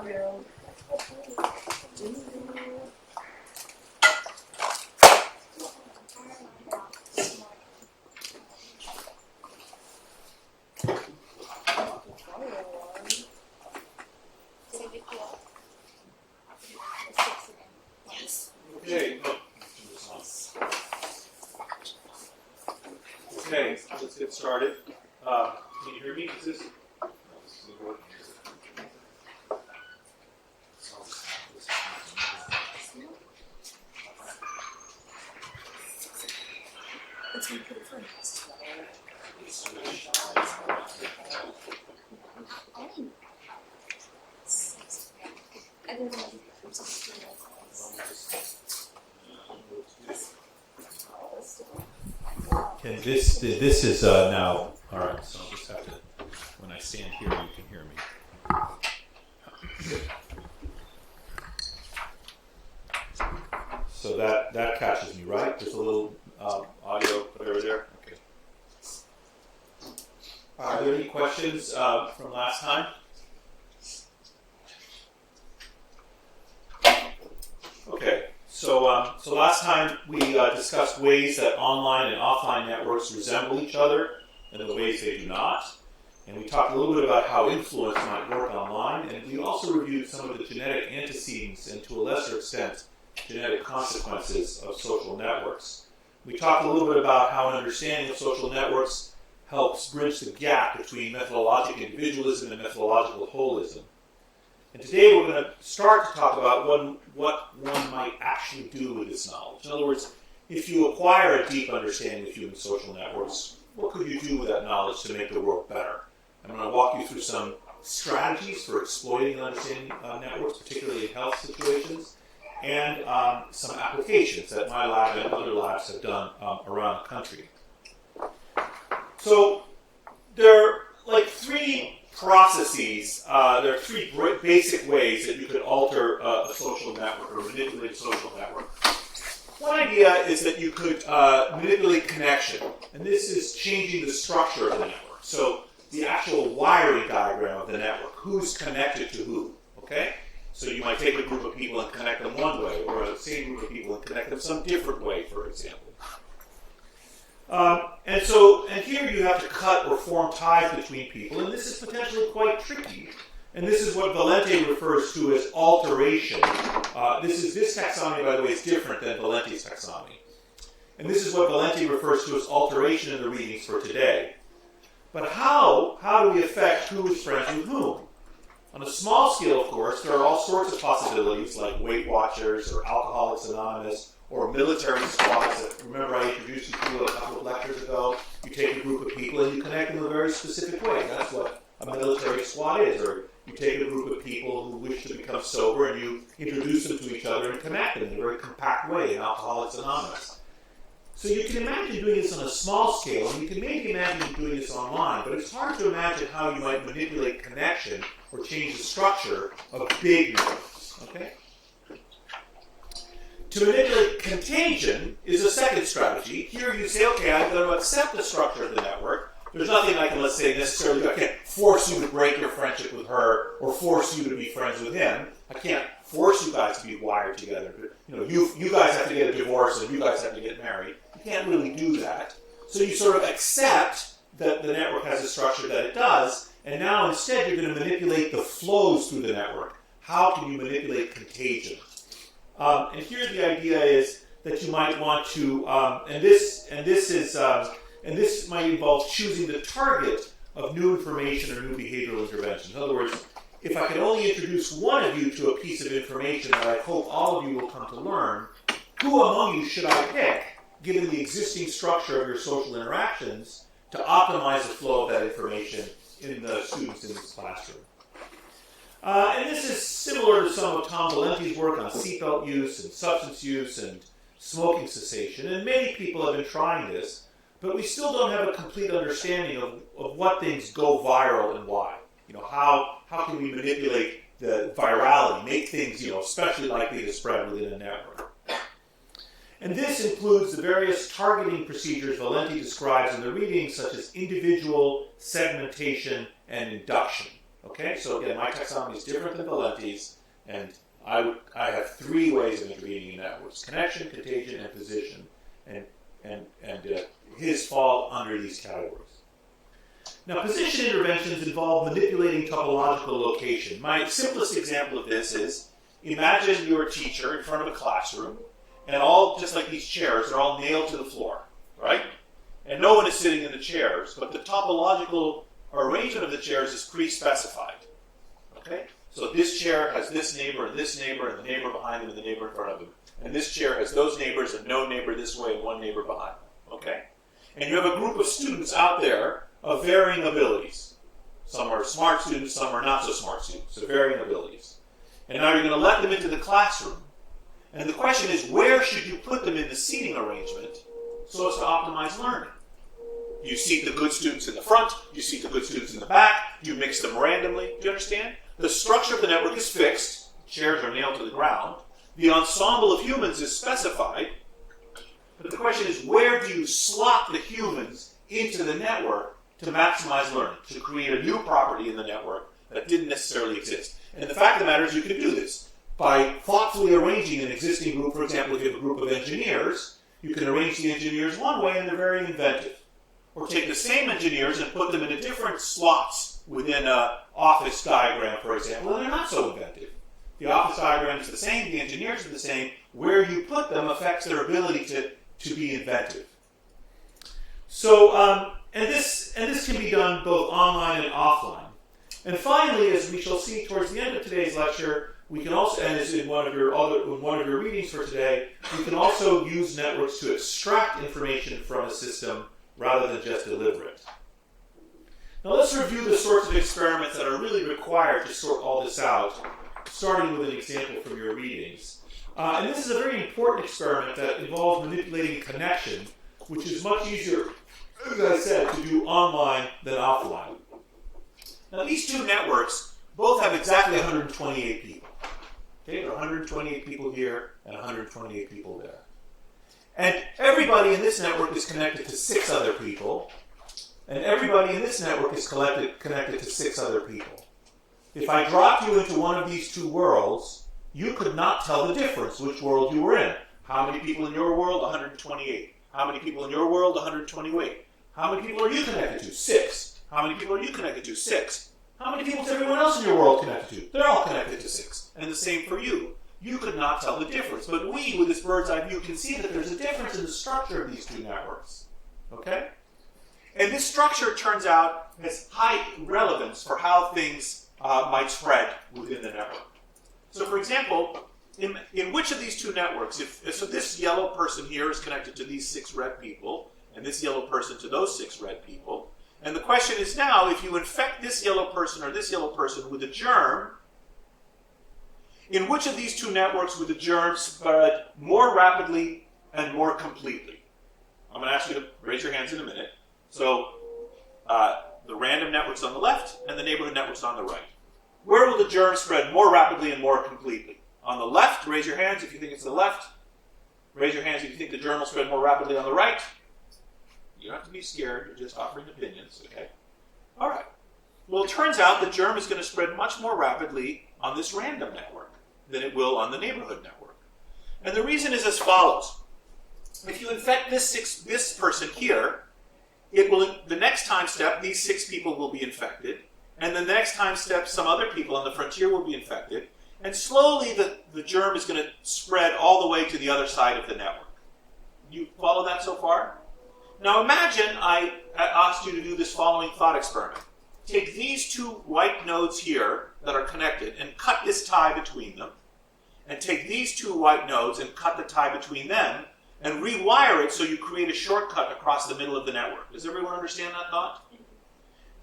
Okay, let's get started. Can you hear me? Is this? Okay, this is now, all right, so I'll just have to, when I stand here, you can hear me. So that catches me, right? There's a little audio, whatever there. Okay. Are there any questions from last time? Okay. So last time we discussed ways that online and offline networks resemble each other and the ways they do not. And we talked a little bit about how influence might work online, and we also reviewed some of the genetic antecedents and, to a lesser extent, genetic consequences of social networks. We talked a little bit about how an understanding of social networks helps bridge the gap between methodological individualism and methodological holism. And today we're going to start to talk about what one might actually do with this knowledge. In other words, if you acquire a deep understanding of human social networks, what could you do with that knowledge to make the world better? I'm going to walk you through some strategies for exploiting and understanding networks, particularly in health situations, and some applications that my lab and other labs have done around the country. So there are like three processes. There are three basic ways that you could alter a social network or manipulate a social network. One idea is that you could manipulate connection, and this is changing the structure of the network. So the actual wiring diagram of the network, who's connected to who, okay? So you might take a group of people and connect them one way, or the same group of people and connect them some different way, for example. And here you have to cut or form ties between people, and this is potentially quite tricky. And this is what Valente refers to as alteration. This taxonomy, by the way, is different than Valente's taxonomy. And this is what Valente refers to as alteration in the readings for today. But how do we affect who is friends with whom? On a small scale, of course, there are all sorts of possibilities, like Weight Watchers or Alcoholics Anonymous, or military squads. Remember I introduced you to a couple of lectures ago? You take a group of people and you connect them in a very specific way. That's what a military squad is. Or you take a group of people who wish to become sober and you introduce them to each other and connect them in a very compact way in Alcoholics Anonymous. So you can imagine doing this on a small scale, and you can maybe imagine doing this online, but it's hard to imagine how you might manipulate connection or change the structure of big networks. Okay? To manipulate contagion is a second strategy. Here you say, okay, I'm going to accept the structure of the network. There's nothing I can, let's say, necessarily do. I can't force you to break your friendship with her or force you to be friends with him. I can't force you guys to be wired together. You guys have to get a divorce and you guys have to get married. You can't really do that. So you sort of accept that the network has a structure that it does, and now instead you're going to manipulate the flows through the network. How can you manipulate contagion? And here the idea is that you might want to, and this might involve choosing the target of new information or new behavioral interventions. In other words, if I can only introduce one of you to a piece of information that I hope all of you will come to learn, who among you should I pick, given the existing structure of your social interactions, to optimize the flow of that information in the students in this classroom? And this is similar to some of Tom Valente's work on seatbelt use and substance use and smoking cessation. And many people have been trying this, but we still don't have a complete understanding of what things go viral and why. How can we manipulate the virality, make things, especially likely to spread within a network? And this includes the various targeting procedures Valente describes in the readings, such as individual, segmentation, and induction. Okay, so again, my taxonomy is different than Valenti's, and I have three ways of intervening in networks: connection, contagion, and position. And his fall under these categories. Now, position interventions involve manipulating topological location. My simplest example of this is, imagine you're a teacher in front of a classroom, and all, just like these chairs, are all nailed to the floor, right? And no one is sitting in the chairs, but the topological arrangement of the chairs is pre-specified, okay? So this chair has this neighbor, and the neighbor behind him, and the neighbor in front of him. And this chair has those neighbors, and no neighbor this way, and one neighbor behind them, okay? And you have a group of students out there of varying abilities. Some are smart students, some are not so smart students, so varying abilities. And now you're going to let them into the classroom. And the question is, where should you put them in the seating arrangement so as to optimize learning? You seat the good students in the front, you seat the good students in the back, you mix them randomly. Do you understand? The structure of the network is fixed. Chairs are nailed to the ground. The ensemble of humans is specified. But the question is, where do you slot the humans into the network to maximize learning, to create a new property in the network that didn't necessarily exist? And the fact of the matter is, you can do this by thoughtfully arranging an existing group. For example, if you have a group of engineers, you can arrange the engineers one way and they're very inventive. Or take the same engineers and put them into different slots within an office diagram, for example, and they're not so inventive. The office diagram is the same, the engineers are the same. Where you put them affects their ability to be inventive. So, and this can be done both online and offline. And finally, as we shall see towards the end of today's lecture, we can also, and as in one of your readings for today, we can also use networks to extract information from a system rather than just deliver it. Now let's review the sorts of experiments that are really required to sort all this out, starting with an example from your readings. And this is a very important experiment that involves manipulating connection, which is much easier, as I said, to do online than offline. Now these two networks both have exactly 128 people. Okay, there are 128 people here and 128 people there. And everybody in this network is connected to 6 other people, and everybody in this network is connected to 6 other people. If I dropped you into one of these two worlds, you could not tell the difference which world you were in. How many people in your world? 128. How many people in your world? 128. How many people are you connected to? 6. How many people are you connected to? 6. How many people is everyone else in your world connected to? They're all connected to 6. And the same for you. You could not tell the difference. But we, with this bird's eye view, can see that there's a difference in the structure of these two networks. Okay? And this structure, turns out, has high relevance for how things might spread within the network. So, for example, in which of these two networks, so this yellow person here is connected to these 6 red people, and this yellow person to those 6 red people. And the question is now, if you infect this yellow person or this yellow person with a germ, in which of these two networks would the germ spread more rapidly and more completely? I'm going to ask you to raise your hands in a minute. So, the random network's on the left and the neighborhood network's on the right. Where will the germ spread more rapidly and more completely? On the left, raise your hands if you think it's the left. Raise your hands if you think the germ will spread more rapidly on the right. You don't have to be scared, you're just offering opinions, okay? All right. Well, it turns out the germ is going to spread much more rapidly on this random network than it will on the neighborhood network. And the reason is as follows. If you infect this person here, the next time step, these 6 people will be infected, and the next time step, some other people on the frontier will be infected, and slowly the germ is going to spread all the way to the other side of the network. You follow that so far? Now imagine I asked you to do this following thought experiment. Take these 2 white nodes here that are connected and cut this tie between them, and take these 2 white nodes and cut the tie between them, and rewire it so you create a shortcut across the middle of the network. Does everyone understand that thought?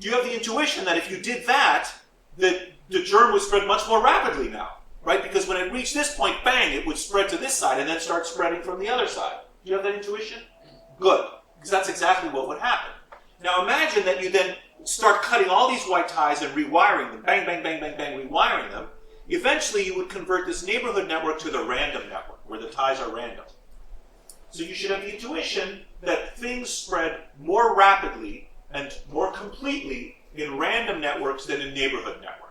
You have the intuition that if you did that, the germ would spread much more rapidly now, right? Because when it reached this point, bang, it would spread to this side and then start spreading from the other side. Do you have that intuition? Good, because that's exactly what would happen. Now imagine that you then start cutting all these white ties and rewiring them, bang, bang, bang, bang, bang, rewiring them. Eventually you would convert this neighborhood network to the random network, where the ties are random. So you should have the intuition that things spread more rapidly and more completely in random networks than in neighborhood networks.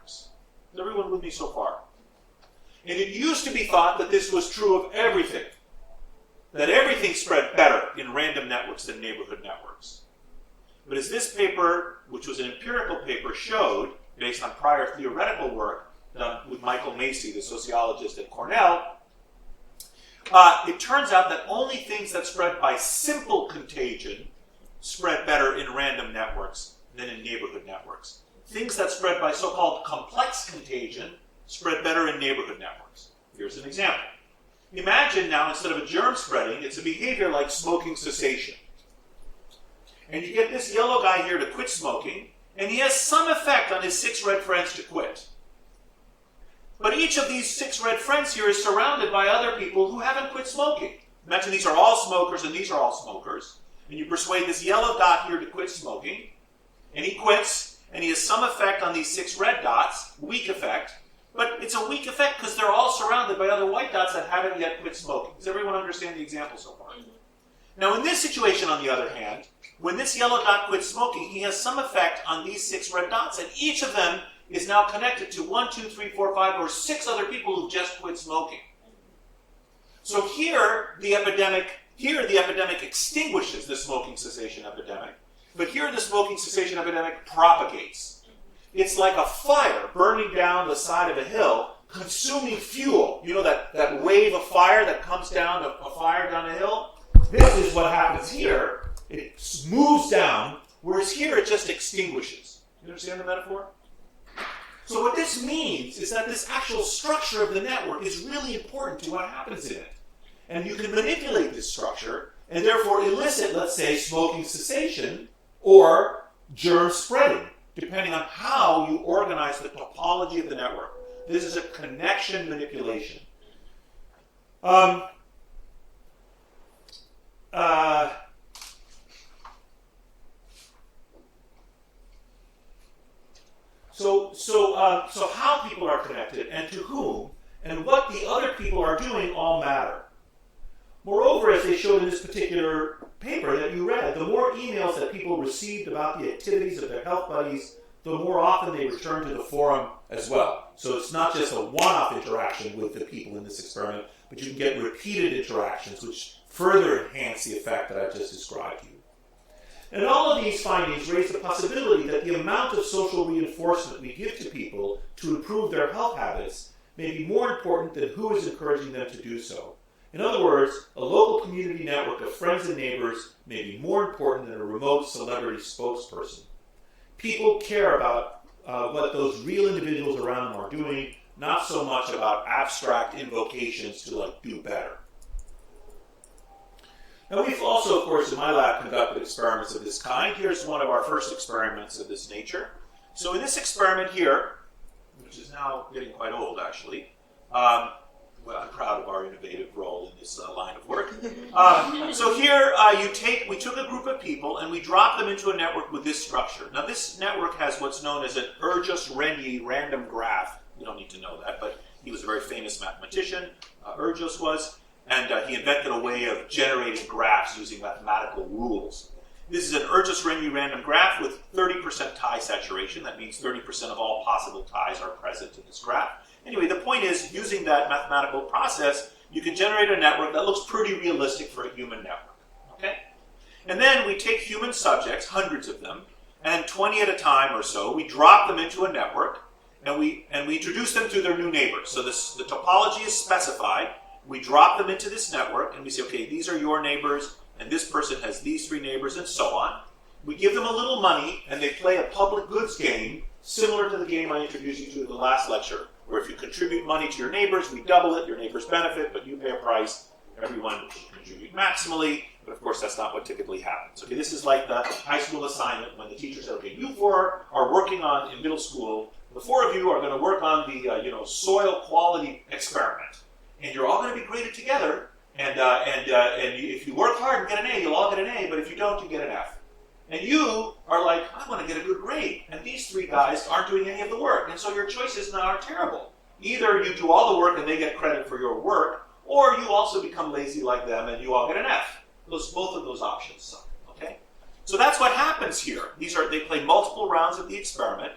Is everyone with me so far? And it used to be thought that this was true of everything. That everything spread better in random networks than neighborhood networks. But as this paper, which was an empirical paper, showed, based on prior theoretical work done with Michael Macy, the sociologist at Cornell, it turns out that only things that spread by simple contagion spread better in random networks than in neighborhood networks. Things that spread by so-called complex contagion spread better in neighborhood networks. Here's an example. Imagine now, instead of a germ spreading, it's a behavior like smoking cessation. And you get this yellow guy here to quit smoking, and he has some effect on his 6 red friends to quit. But each of these 6 red friends here is surrounded by other people who haven't quit smoking. Imagine these are all smokers and these are all smokers. And you persuade this yellow dot here to quit smoking, and he quits, and he has some effect on these 6 red dots, weak effect. But it's a weak effect because they're all surrounded by other white dots that haven't yet quit smoking. Does everyone understand the example so far? Now in this situation, on the other hand, when this yellow dot quits smoking, he has some effect on these 6 red dots, and each of them is now connected to 1, 2, 3, 4, 5, or 6 other people who've just quit smoking. So here the epidemic extinguishes the smoking cessation epidemic, but here the smoking cessation epidemic propagates. It's like a fire burning down the side of a hill, consuming fuel. You know that wave of fire that comes down, a fire down a hill? This is what happens here. It moves down, whereas here it just extinguishes. You understand the metaphor? So what this means is that this actual structure of the network is really important to what happens in it. And you can manipulate this structure and therefore elicit, let's say, smoking cessation or germ spreading, depending on how you organize the topology of the network. This is a connection manipulation. So how people are connected and to whom and what the other people are doing all matter. Moreover, as they showed in this particular paper that you read, the more emails that people received about the activities of their health buddies, the more often they return to the forum as well. So it's not just a one-off interaction with the people in this experiment, but you can get repeated interactions which further enhance the effect that I've just described to you. And all of these findings raise the possibility that the amount of social reinforcement we give to people to improve their health habits may be more important than who is encouraging them to do so. In other words, a local community network of friends and neighbors may be more important than a remote celebrity spokesperson. People care about what those real individuals around them are doing, not so much about abstract invocations to do better. Now we've also, of course, in my lab conducted experiments of this kind. Here's one of our first experiments of this nature. So in this experiment here, which is now getting quite old actually, well, I'm proud of our innovative role in this line of work. So here we took a group of people and we dropped them into a network with this structure. Now this network has what's known as an Urjos-Renyi random graph. You don't need to know that, but he was a very famous mathematician, Urjos was, and he invented a way of generating graphs using mathematical rules. This is an Urjos-Renyi random graph with 30% tie saturation. That means 30% of all possible ties are present in this graph. Anyway, the point is, using that mathematical process, you can generate a network that looks pretty realistic for a human network. Okay? And then we take human subjects, hundreds of them, and 20 at a time or so, we drop them into a network, and we introduce them to their new neighbors. So the topology is specified. We drop them into this network, and we say, okay, these are your neighbors, and this person has these 3 neighbors, and so on. We give them a little money, and they play a public goods game, similar to the game I introduced you to in the last lecture, where if you contribute money to your neighbors, we double it, your neighbors benefit, but you pay a price. Everyone should contribute maximally, but of course that's not what typically happens. Okay, this is like the high school assignment when the teacher said, okay, you 4 are working on, in middle school, the 4 of you are going to work on the soil quality experiment. And you're all going to be graded together, and if you work hard and get an A, you'll all get an A, but if you don't, you get an F. And you are like, I want to get a good grade. And these 3 guys aren't doing any of the work. And so your choices now are terrible. Either you do all the work and they get credit for your work, or you also become lazy like them and you all get an F. Both of those options suck. Okay? So that's what happens here. They play multiple rounds of the experiment.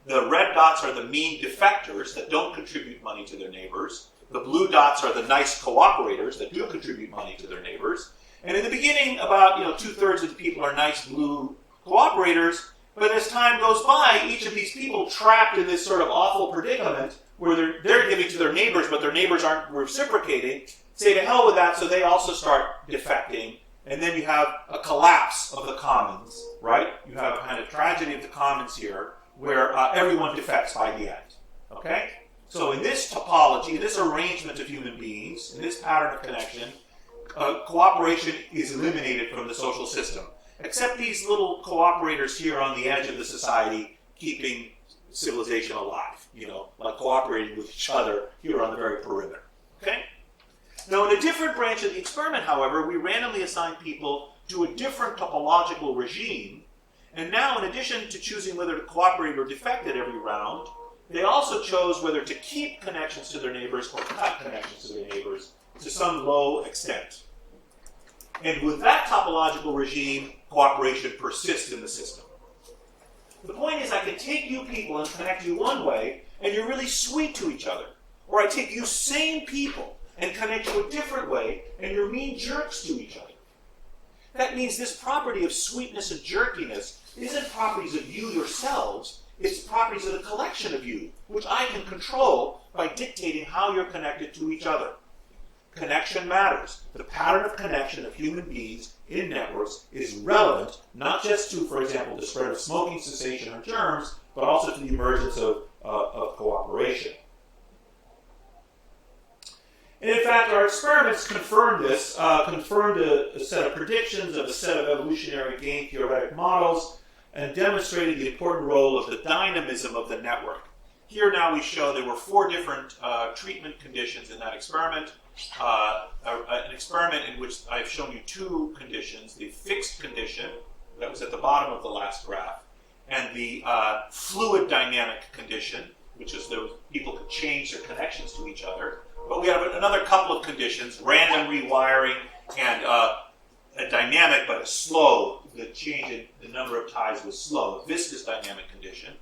The red dots are the mean defectors that don't contribute money to their neighbors. The blue dots are the nice cooperators that do contribute money to their neighbors. And in the beginning, about 2/3 of the people are nice blue cooperators. But as time goes by, each of these people trapped in this sort of awful predicament where they're giving to their neighbors, but their neighbors aren't reciprocating, say to hell with that, so they also start defecting. And then you have a collapse of the commons, right? You have a kind of tragedy of the commons here, where everyone defects by the end, okay? So in this topology, in this arrangement of human beings, in this pattern of connection, cooperation is eliminated from the social system, except these little cooperators here on the edge of the society keeping civilization alive, like cooperating with each other here on the very perimeter, okay? Now, in a different branch of the experiment, however, we randomly assign people to a different topological regime. And now, in addition to choosing whether to cooperate or defect at every round, they also chose whether to keep connections to their neighbors or cut connections to their neighbors to some low extent. And with that topological regime, cooperation persists in the system. The point is, I can take you people and connect you one way, and you're really sweet to each other. Or I take you same people and connect you a different way, and you're mean jerks to each other. That means this property of sweetness and jerkiness isn't properties of you yourselves, it's properties of the collection of you, which I can control by dictating how you're connected to each other. Connection matters. The pattern of connection of human beings in networks is relevant, not just to, for example, the spread of smoking cessation or germs, but also to the emergence of cooperation. And in fact, our experiments confirmed this, confirmed a set of predictions of a set of evolutionary game theoretic models, and demonstrated the important role of the dynamism of the network. Here now we show there were 4 different treatment conditions in that experiment. An experiment in which I've shown you 2 conditions, the fixed condition, that was at the bottom of the last graph, and the fluid dynamic condition, which is those people could change their connections to each other. But we have another couple of conditions, random rewiring and a dynamic but a slow. The change in the number of ties was slow, a viscous dynamic condition.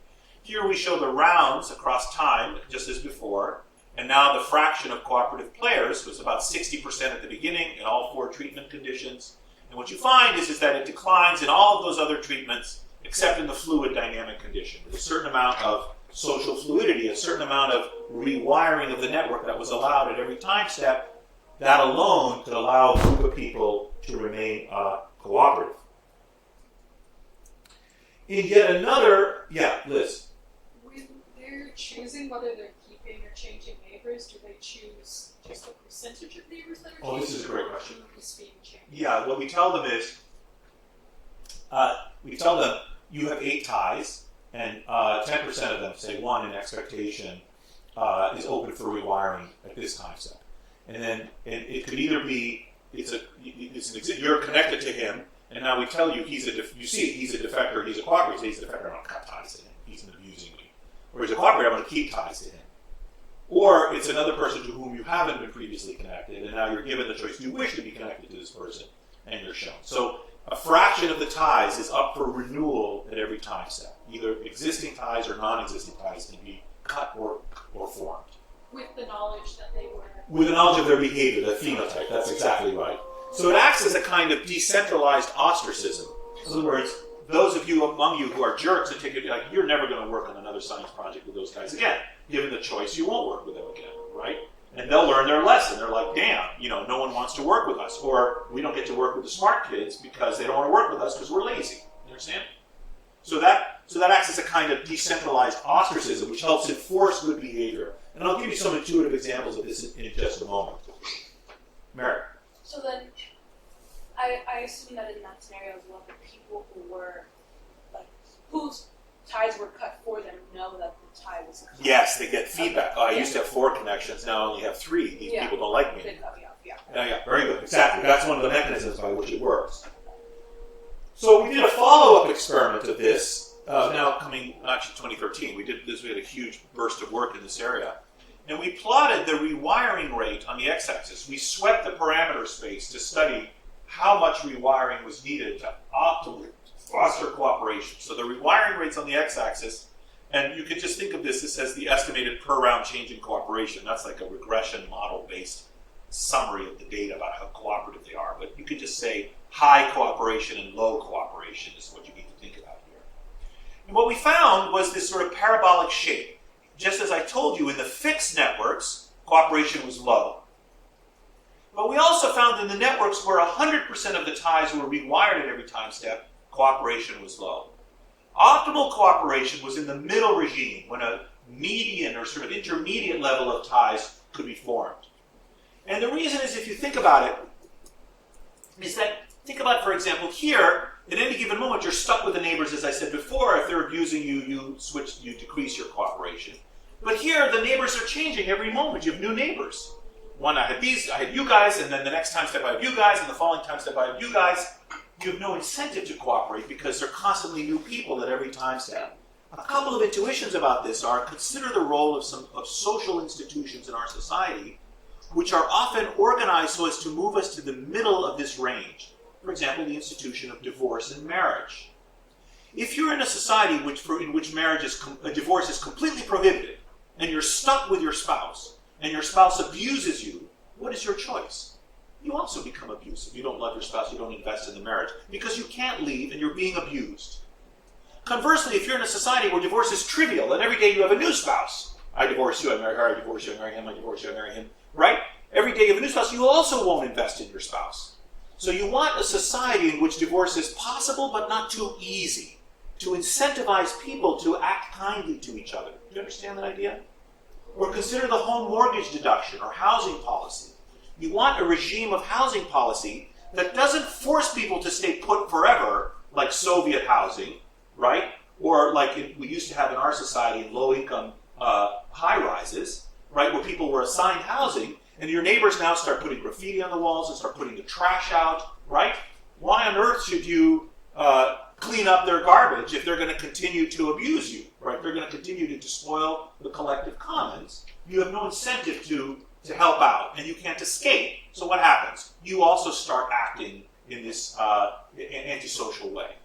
Here we show the rounds across time, just as before, and now the fraction of cooperative players was about 60% at the beginning in all 4 treatment conditions. And what you find is that it declines in all of those other treatments except in the fluid dynamic condition. There's a certain amount of social fluidity, a certain amount of rewiring of the network that was allowed at every time step. That alone could allow a group of people to remain cooperative. In yet another, Liz. When they're choosing whether they're keeping or changing neighbors, do they choose just the percentage of neighbors that are changing? Oh, this is a great question. Or the speed of change? Yeah, what we tell them is, you have 8 ties, and 10% of them, say 1 in expectation, is open for rewiring at this time step. And then it could either be, you're connected to him, and now we tell you he's a defector, he's a cooperator, he's a defector, I'm going to cut ties to him, he's abusing me. Or he's a cooperator, I'm going to keep ties to him. Or it's another person to whom you haven't been previously connected, and now you're given the choice, do you wish to be connected to this person? And you're shown. So a fraction of the ties is up for renewal at every time step. Either existing ties or non-existing ties can be cut or formed. With the knowledge that they were... With the knowledge of their behavior, their phenotype, that's exactly right. So it acts as a kind of decentralized ostracism. In other words, those of you among you who are jerks and take it, like, you're never going to work on another science project with those guys again. Given the choice, you won't work with them again, right? And they'll learn their lesson. They're like, damn, no one wants to work with us. Or we don't get to work with the smart kids because they don't want to work with us because we're lazy. You understand? So that acts as a kind of decentralized ostracism, which helps enforce good behavior. And I'll give you some intuitive examples of this in just a moment. Mary? So then, I assume that in that scenario as well, the people who were, whose ties were cut for them know that the tie was cut. Yes, they get feedback. Oh, I used to have 4 connections, now I only have 3. These people don't like me They anymore. cut me off, Yeah, very good. Exactly. That's one of the mechanisms by which it works. So we did a follow-up experiment of this, now coming, actually 2013. We had a huge burst of work in this area. And we plotted the rewiring rate on the x-axis. We swept the parameter space to study how much rewiring was needed to optimally foster cooperation. So the rewiring rate's on the x-axis, And you could just think of this as the estimated per round change in cooperation. That's like a regression model-based summary of the data about how cooperative they are. But you could just say high cooperation and low cooperation is what you need to think about here. And what we found was this sort of parabolic shape. Just as I told you, in the fixed networks, cooperation was low. But we also found in the networks where 100% of the ties were rewired at every time step, cooperation was low. Optimal cooperation was in the middle regime, when a median or sort of intermediate level of ties could be formed. And the reason is, if you think about it, is that, think about, for example, here, at any given moment, you're stuck with the neighbors, as I said before. If they're abusing you, you decrease your cooperation. But here, the neighbors are changing every moment. You have new neighbors. One, I had you guys, and then the next time step I have you guys, and the following time step I have you guys. You have no incentive to cooperate because they're constantly new people at every time step. A couple of intuitions about this are: consider the role of social institutions in our society, which are often organized so as to move us to the middle of this range. For example, the institution of divorce and marriage. If you're in a society in which divorce is completely prohibited, and you're stuck with your spouse, and your spouse abuses you, what is your choice? You also become abusive. You don't love your spouse, you don't invest in the marriage, because you can't leave and you're being abused. Conversely, if you're in a society where divorce is trivial, and every day you have a new spouse, I divorce you, I marry her, I divorce you, I marry him, I divorce you, I marry him, right? Every day you have a new spouse, you also won't invest in your spouse. So you want a society in which divorce is possible but not too easy, to incentivize people to act kindly to each other. Do you understand that idea? Or consider the home mortgage deduction or housing policy. You want a regime of housing policy that doesn't force people to stay put forever, like Soviet housing, right? Or like we used to have in our society in low-income high-rises, right, where people were assigned housing, and your neighbors now start putting graffiti on the walls and start putting the trash out, right? Why on earth should you clean up their garbage if they're going to continue to abuse you, right? They're going to continue to despoil the collective commons. You have no incentive to help out, and you can't escape. So what happens? You also start acting in this antisocial way.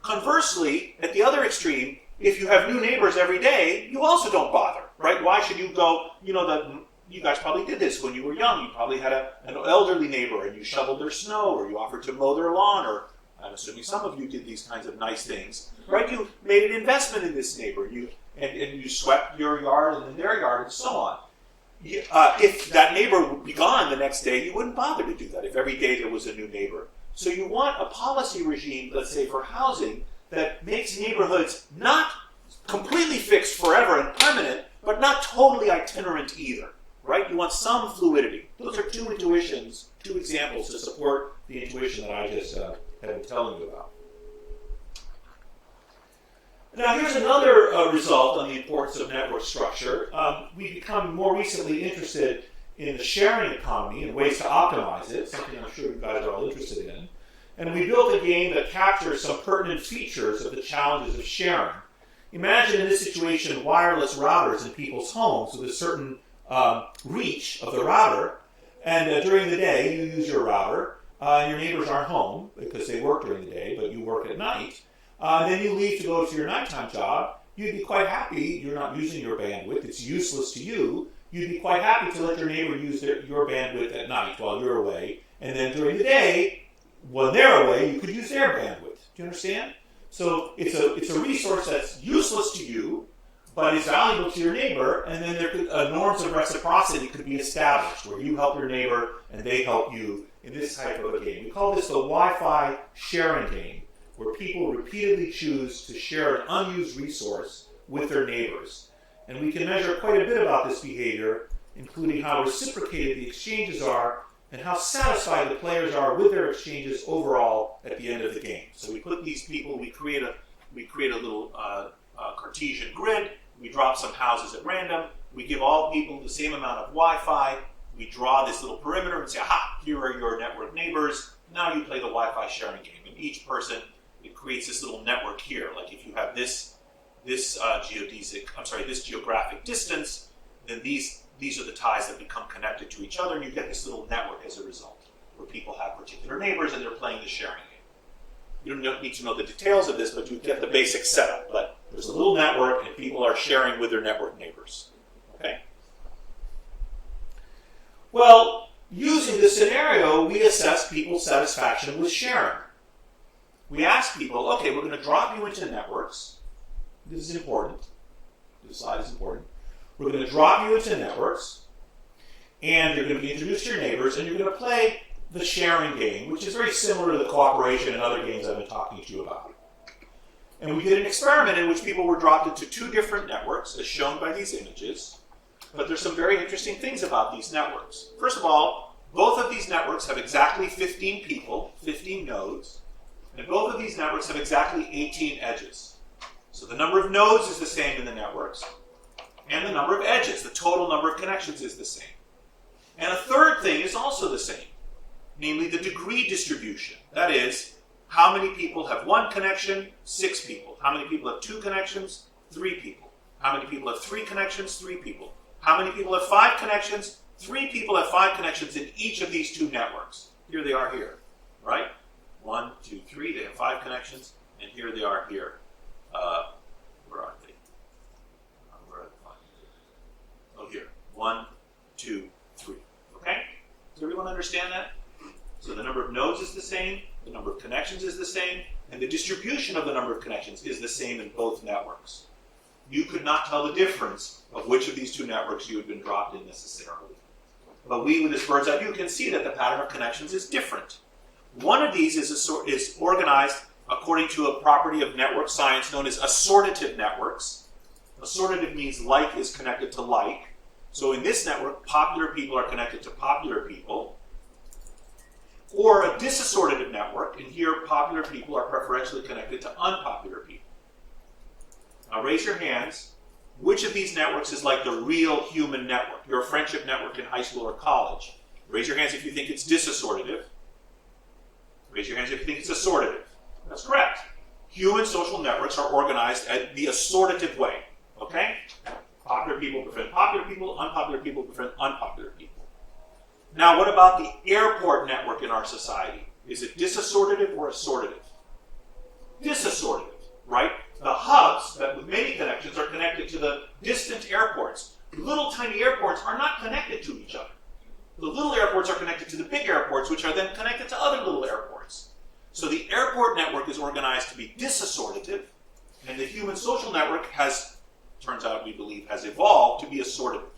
Conversely, at the other extreme, if you have new neighbors every day, you also don't bother, right? Why should you go, you guys probably did this when you were young. You probably had an elderly neighbor, and you shoveled their snow, or you offered to mow their lawn, or I'm assuming some of you did these kinds of nice things, right? You made an investment in this neighbor, and you swept your yard and then their yard, and so on. If that neighbor would be gone the next day, you wouldn't bother to do that if every day there was a new neighbor. So you want a policy regime, let's say for housing, that makes neighborhoods not completely fixed forever and permanent, but not totally itinerant either, right? You want some fluidity. Those are two intuitions, two examples to support the intuition that I just have been telling you about. Now, here's another result on the importance of network structure. We've become more recently interested in the sharing economy and ways to optimize it, something I'm sure you guys are all interested in. And we built a game that captures some pertinent features of the challenges of sharing. Imagine in this situation wireless routers in people's homes with a certain reach of the router, and during the day you use your router, and your neighbors aren't home because they work during the day, but you work at night. Then you leave to go to your nighttime job. You'd be quite happy. You're not using your bandwidth. It's useless to you. You'd be quite happy to let your neighbor use your bandwidth at night while you're away. And then during the day, when they're away, you could use their bandwidth. Do you understand? So it's a resource that's useless to you, but is valuable to your neighbor. And then there could norms of reciprocity could be established where you help your neighbor and they help you in this type of a game. We call this the Wi-Fi sharing game, where people repeatedly choose to share an unused resource with their neighbors. And we can measure quite a bit about this behavior, including how reciprocated the exchanges are and how satisfied the players are with their exchanges overall at the end of the game. So we put these people, we create a little Cartesian grid, we drop some houses at random, we give all people the same amount of Wi-Fi, we draw this little perimeter and say, aha, here are your network neighbors, now you play the Wi-Fi sharing game. And each person, it creates this little network here. Like if you have this geographic distance, then these are the ties that become connected to each other, and you get this little network as a result, where people have particular neighbors and they're playing the sharing game. You don't need to know the details of this, but you get the basic setup. But There's a little network, and people are sharing with their network neighbors. Okay? Well, using this scenario, we assess people's satisfaction with sharing. We ask people, okay, we're going to drop you into networks. This is important. This slide is important. We're going to drop you into networks, and you're going to be introduced to your neighbors, and you're going to play the sharing game, which is very similar to the cooperation and other games I've been talking to you about. And we did an experiment in which people were dropped into two different networks, as shown by these images. But there's some very interesting things about these networks. First of all, both of these networks have exactly 15 people, 15 nodes, and both of these networks have exactly 18 edges. So the number of nodes is the same in the networks, and the number of edges, the total number of connections, is the same. And a third thing is also the same, namely the degree distribution. That is, how many people have one connection? 6 people. How many people have 2 connections? 3 people. How many people have 3 connections? 3 people. How many people have 5 connections? 3 people have 5 connections in each of these 2 networks. Here they are here, right? 1, 2, 3, they have 5 connections, and here they are here. Where are they? Where are the 5? Oh, here. 1, 2, 3. Okay? Does everyone understand that? So the number of nodes is the same, the number of connections is the same, and the distribution of the number of connections is the same in both networks. You could not tell the difference of which of these 2 networks you had been dropped in necessarily. But we, with this bird's eye view, can see that the pattern of connections is different. One of these is organized according to a property of network science known as assortative networks. Assortative means like is connected to like. So in this network, popular people are connected to popular people. Or a disassortative network, and here popular people are preferentially connected to unpopular people. Now raise your hands. Which of these networks is like the real human network, your friendship network in high school or college? Raise your hands if you think it's disassortative. Raise your hands if you think it's assortative. That's correct. Human social networks are organized the assortative way. Okay? Popular people befriend popular people, unpopular people befriend unpopular people. Now, what about the airport network in our society? Is it disassortative or assortative? Disassortative, right? The hubs that with many connections are connected to the distant airports. Little tiny airports are not connected to each other. The little airports are connected to the big airports, which are then connected to other little airports. So the airport network is organized to be disassortative, and the human social network has, turns out we believe, has evolved to be assortative.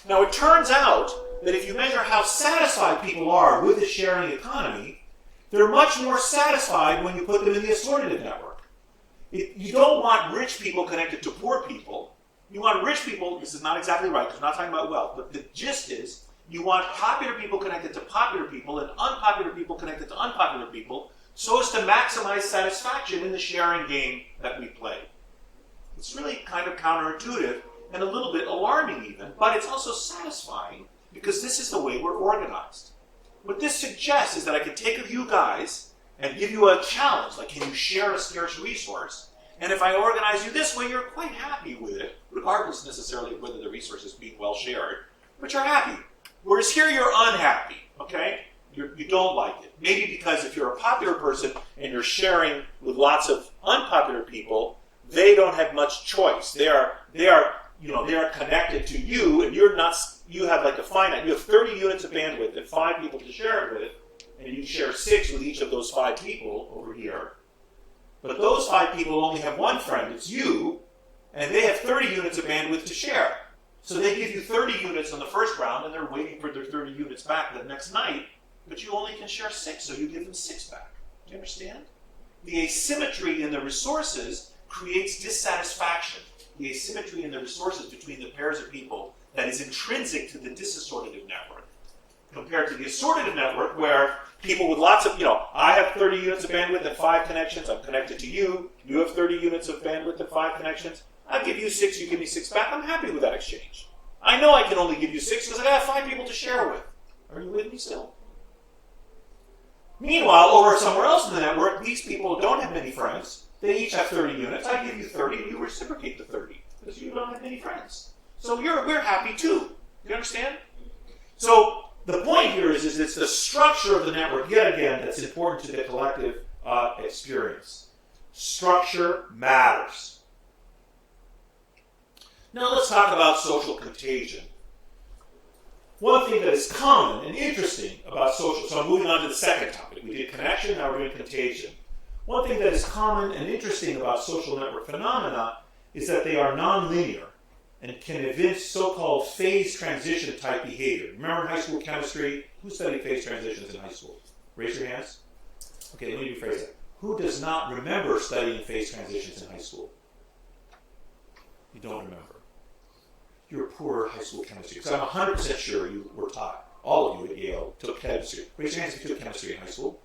Now it turns out that if you measure how satisfied people are with the sharing economy, they're much more satisfied when you put them in the assortative network. You don't want rich people connected to poor people. You want rich people, this is not exactly right, because we're not talking about wealth, but the gist is, you want popular people connected to popular people and unpopular people connected to unpopular people so as to maximize satisfaction in the sharing game that we play. It's really kind of counterintuitive and a little bit alarming even, but it's also satisfying because this is the way we're organized. What this suggests is that I can take you guys and give you a challenge, like can you share a scarce resource? And if I organize you this way, you're quite happy with it, regardless necessarily of whether the resource is being well shared, but you're happy. Whereas here you're unhappy, okay? You don't like it. Maybe because if you're a popular person and you're sharing with lots of unpopular people, they don't have much choice. They are connected to you, and you're not. You have like a finite. You have 30 units of bandwidth and 5 people to share it with, and you share 6 with each of those 5 people over here. But those 5 people only have one friend. It's you, and they have 30 units of bandwidth to share. So they give you 30 units on the first round, and they're waiting for their 30 units back the next night, but you only can share 6, so you give them 6 back. Do you understand? The asymmetry in the resources creates dissatisfaction. The asymmetry in the resources between the pairs of people that is intrinsic to the disassortative network, compared to the assortative network where people with lots of, I have 30 units of bandwidth and 5 connections, I'm connected to you, you have 30 units of bandwidth and 5 connections, I give you 6, you give me 6 back. I'm happy with that exchange. I know I can only give you 6 because I have 5 people to share with. Are you with me still? Meanwhile, over somewhere else in the network, these people don't have many friends. They each have 30 units. I give you 30 and you reciprocate the 30 because you don't have many friends. So we're happy too. Do you understand? So the point here is it's the structure of the network, yet again, that's important to the collective experience. Structure matters. Now let's talk about social contagion. One thing that is common and interesting about social, so I'm moving on to the second topic. We did connection, now we're doing contagion. One thing that is common and interesting about social network phenomena is that they are nonlinear and can evince so-called phase transition type behavior. Remember in high school chemistry, who studied phase transitions in high school? Raise your hands. Okay, let me rephrase that. Who does not remember studying phase transitions in high school? You don't remember. You're a poor high school chemistry. Because I'm 100% sure you were taught, all of you at Yale took chemistry. Raise your hands if you took chemistry in high school.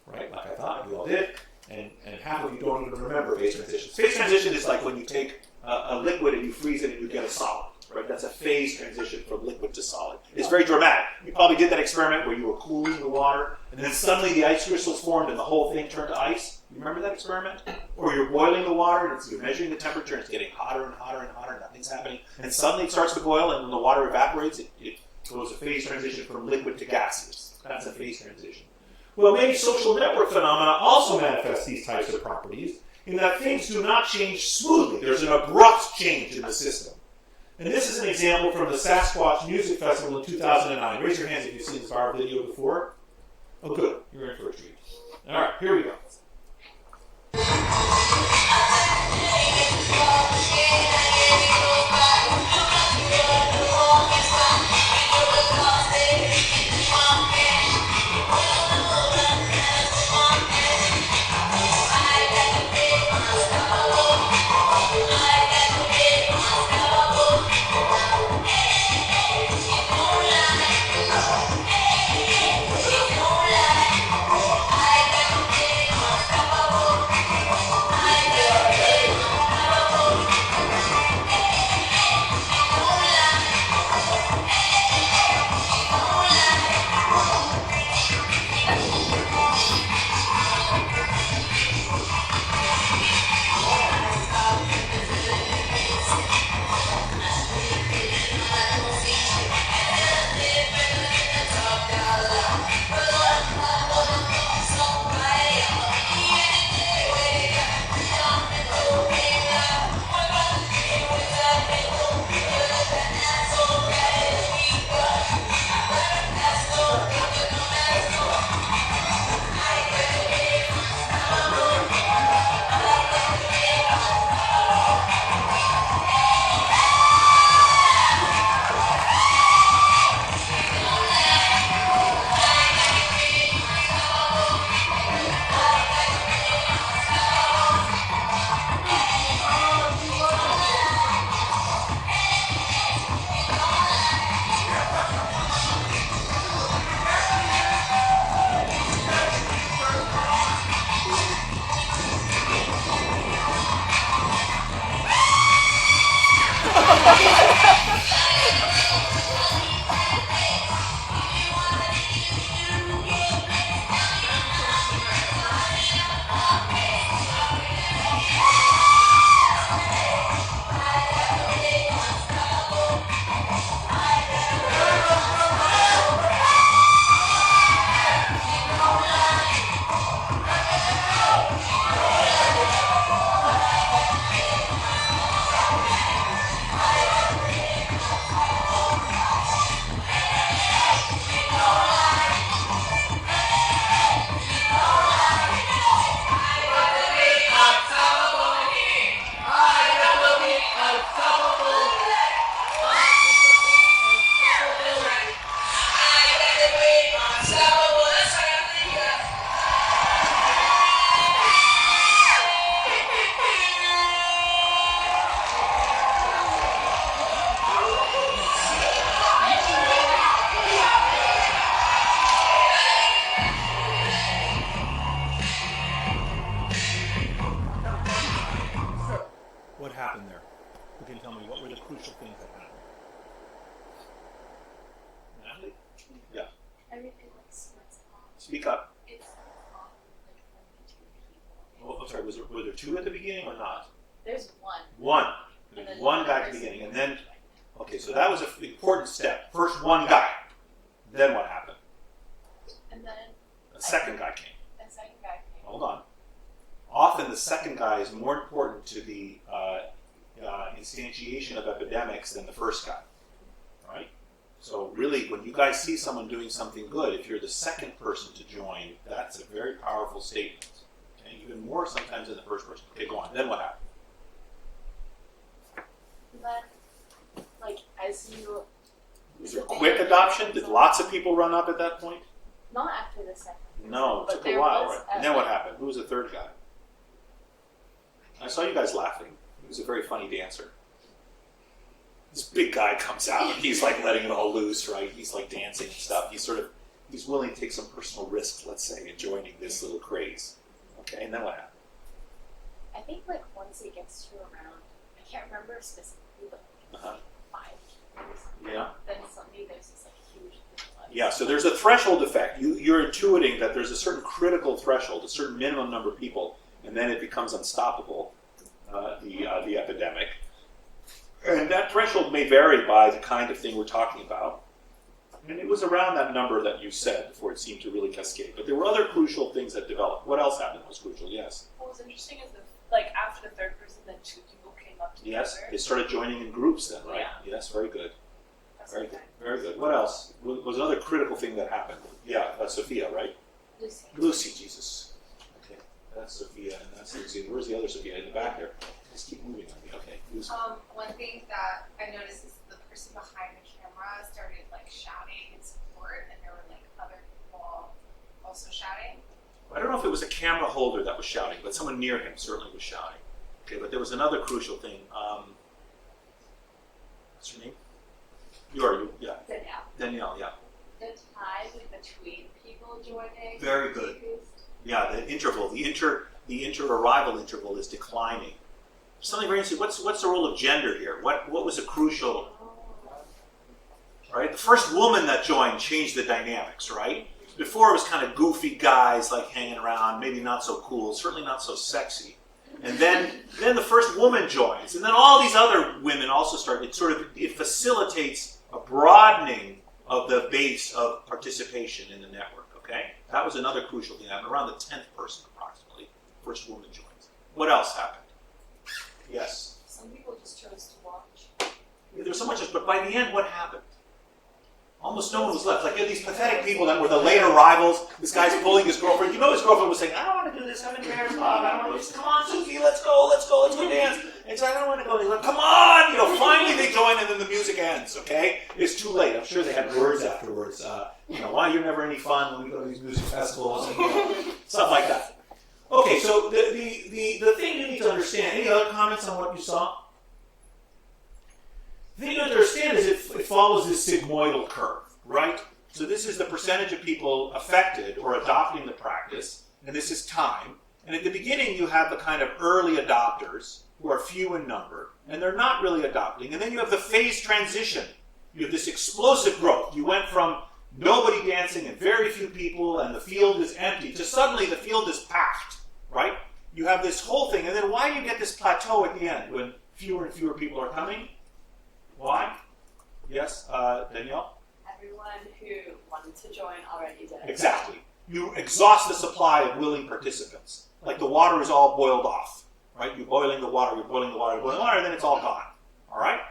Right, like I thought, you all did. And half of you don't even remember phase transitions. Phase transition is like when you take a liquid and you freeze it and you get a solid. Right? That's a phase transition from liquid to solid. It's very dramatic. You probably did that experiment where you were cooling the water and then suddenly the ice crystals formed and the whole thing turned to ice. You remember that experiment? Or you're boiling the water and you're measuring the temperature and it's getting hotter and hotter and hotter and nothing's happening. And suddenly it starts to boil and when the water evaporates, it goes a phase transition from liquid to gaseous. That's a phase transition. Well, many social network phenomena also manifest these types of properties in that things do not change smoothly. There's an abrupt change in the system. And this is an example from the Sasquatch Music Festival in 2009. Raise your hands if you've seen this viral video before. Oh, good. You're in for a treat. All right, here we go. Speak up. Oh, I'm sorry, were there two at the beginning or not? There's one. One. There's one guy at the beginning. And then, okay, so that was an important step. First one guy. Then what happened? And then A second guy came. a second guy came. Hold on. often the second guy is more important to the instantiation of epidemics than the first guy, right? So really, when you guys see someone doing something good, if you're the second person to join, that's a very powerful statement. Okay? Even more sometimes than the first person. Okay, go on. Then what happened? Then, like, as you... Was there quick adoption? Did lots of people run up at that point? Not after the second. No, it took a while, right? And then what happened? Who was the third guy? I saw you guys laughing. He was a very funny dancer. This big guy comes out and he's like letting it all loose, right? He's like dancing and stuff. He's willing to take some personal risks, let's say, in joining this little craze. Okay, and then what happened? I think like once it gets to around, I can't remember specifically, but like 5 years. Yeah. Then suddenly there's this like huge influx. Yeah, so there's a threshold effect. You're intuiting that there's a certain critical threshold, a certain minimum number of people, and then it becomes unstoppable, the epidemic. And that threshold may vary by the kind of thing we're talking about. And it was around that number that you said before it seemed to really cascade. But there were other crucial things that developed. What else happened that was crucial? Yes? What was interesting is like after the third person, then 2 people came up together. Yes, they started joining in groups then, right? Yeah. Yes, very good. That's Very okay. good. Very good. What else? Was another critical thing that happened? Yeah, Sophia, right? Lucy. Lucy, Jesus. Okay, that's Sophia, and that's Lucy. Where's the other Sophia? In the back there. Just keep moving on me. Okay, Lucy. One thing that I noticed is the person behind the camera started like shouting in support, and there were like other people also shouting. I don't know if it was a camera holder that was shouting, but someone near him certainly was shouting. Okay, but there was another crucial thing. What's your name? Yeah. Danielle, yeah. The time in between people joining. Very good. Yeah, the interval, the inter-arrival interval is declining. Something very interesting. What's the role of gender here? What was a crucial, right? The first woman that joined changed the dynamics, right? Before it was kind of goofy guys like hanging around, maybe not so cool, certainly not so sexy. And then the first woman joins, and then all these other women also start. It facilitates a broadening of the base of participation in the network. Okay, that was another crucial thing. Around the 10th person, approximately, first woman joins. What else happened? Yes. Some people just chose to watch. There's so much, but by the end, what happened? Almost no one was left. Like these pathetic people that were the late arrivals. This guy's pulling his girlfriend. You know his girlfriend was saying, "I don't want to do this. I'm embarrassed. I don't want to. Come on, Susie, let's go dance." And so I don't want to go. He's like, "Come on!" Finally they join, and then the music ends. Okay, it's too late. I'm sure they had words afterwards. Why you're never any fun when we go to these music festivals and stuff like that. Okay, so the thing you need to understand. Any other comments on what you saw? The thing you have to understand is it follows this sigmoidal curve, right? So this is the percentage of people affected or adopting the practice, and this is time. And at the beginning, you have the kind of early adopters who are few in number, and they're not really adopting. And then you have the phase transition. You have this explosive growth. You went from nobody dancing and very few people, and the field is empty, to suddenly the field is packed, right? You have this whole thing, and then why do you get this plateau at the end when fewer and fewer people are coming? Why? Yes, Danielle? Everyone who wanted to join already did. Exactly. You exhaust the supply of willing participants. Like the water is all boiled off, right? You're boiling the water, and then it's all gone, all right?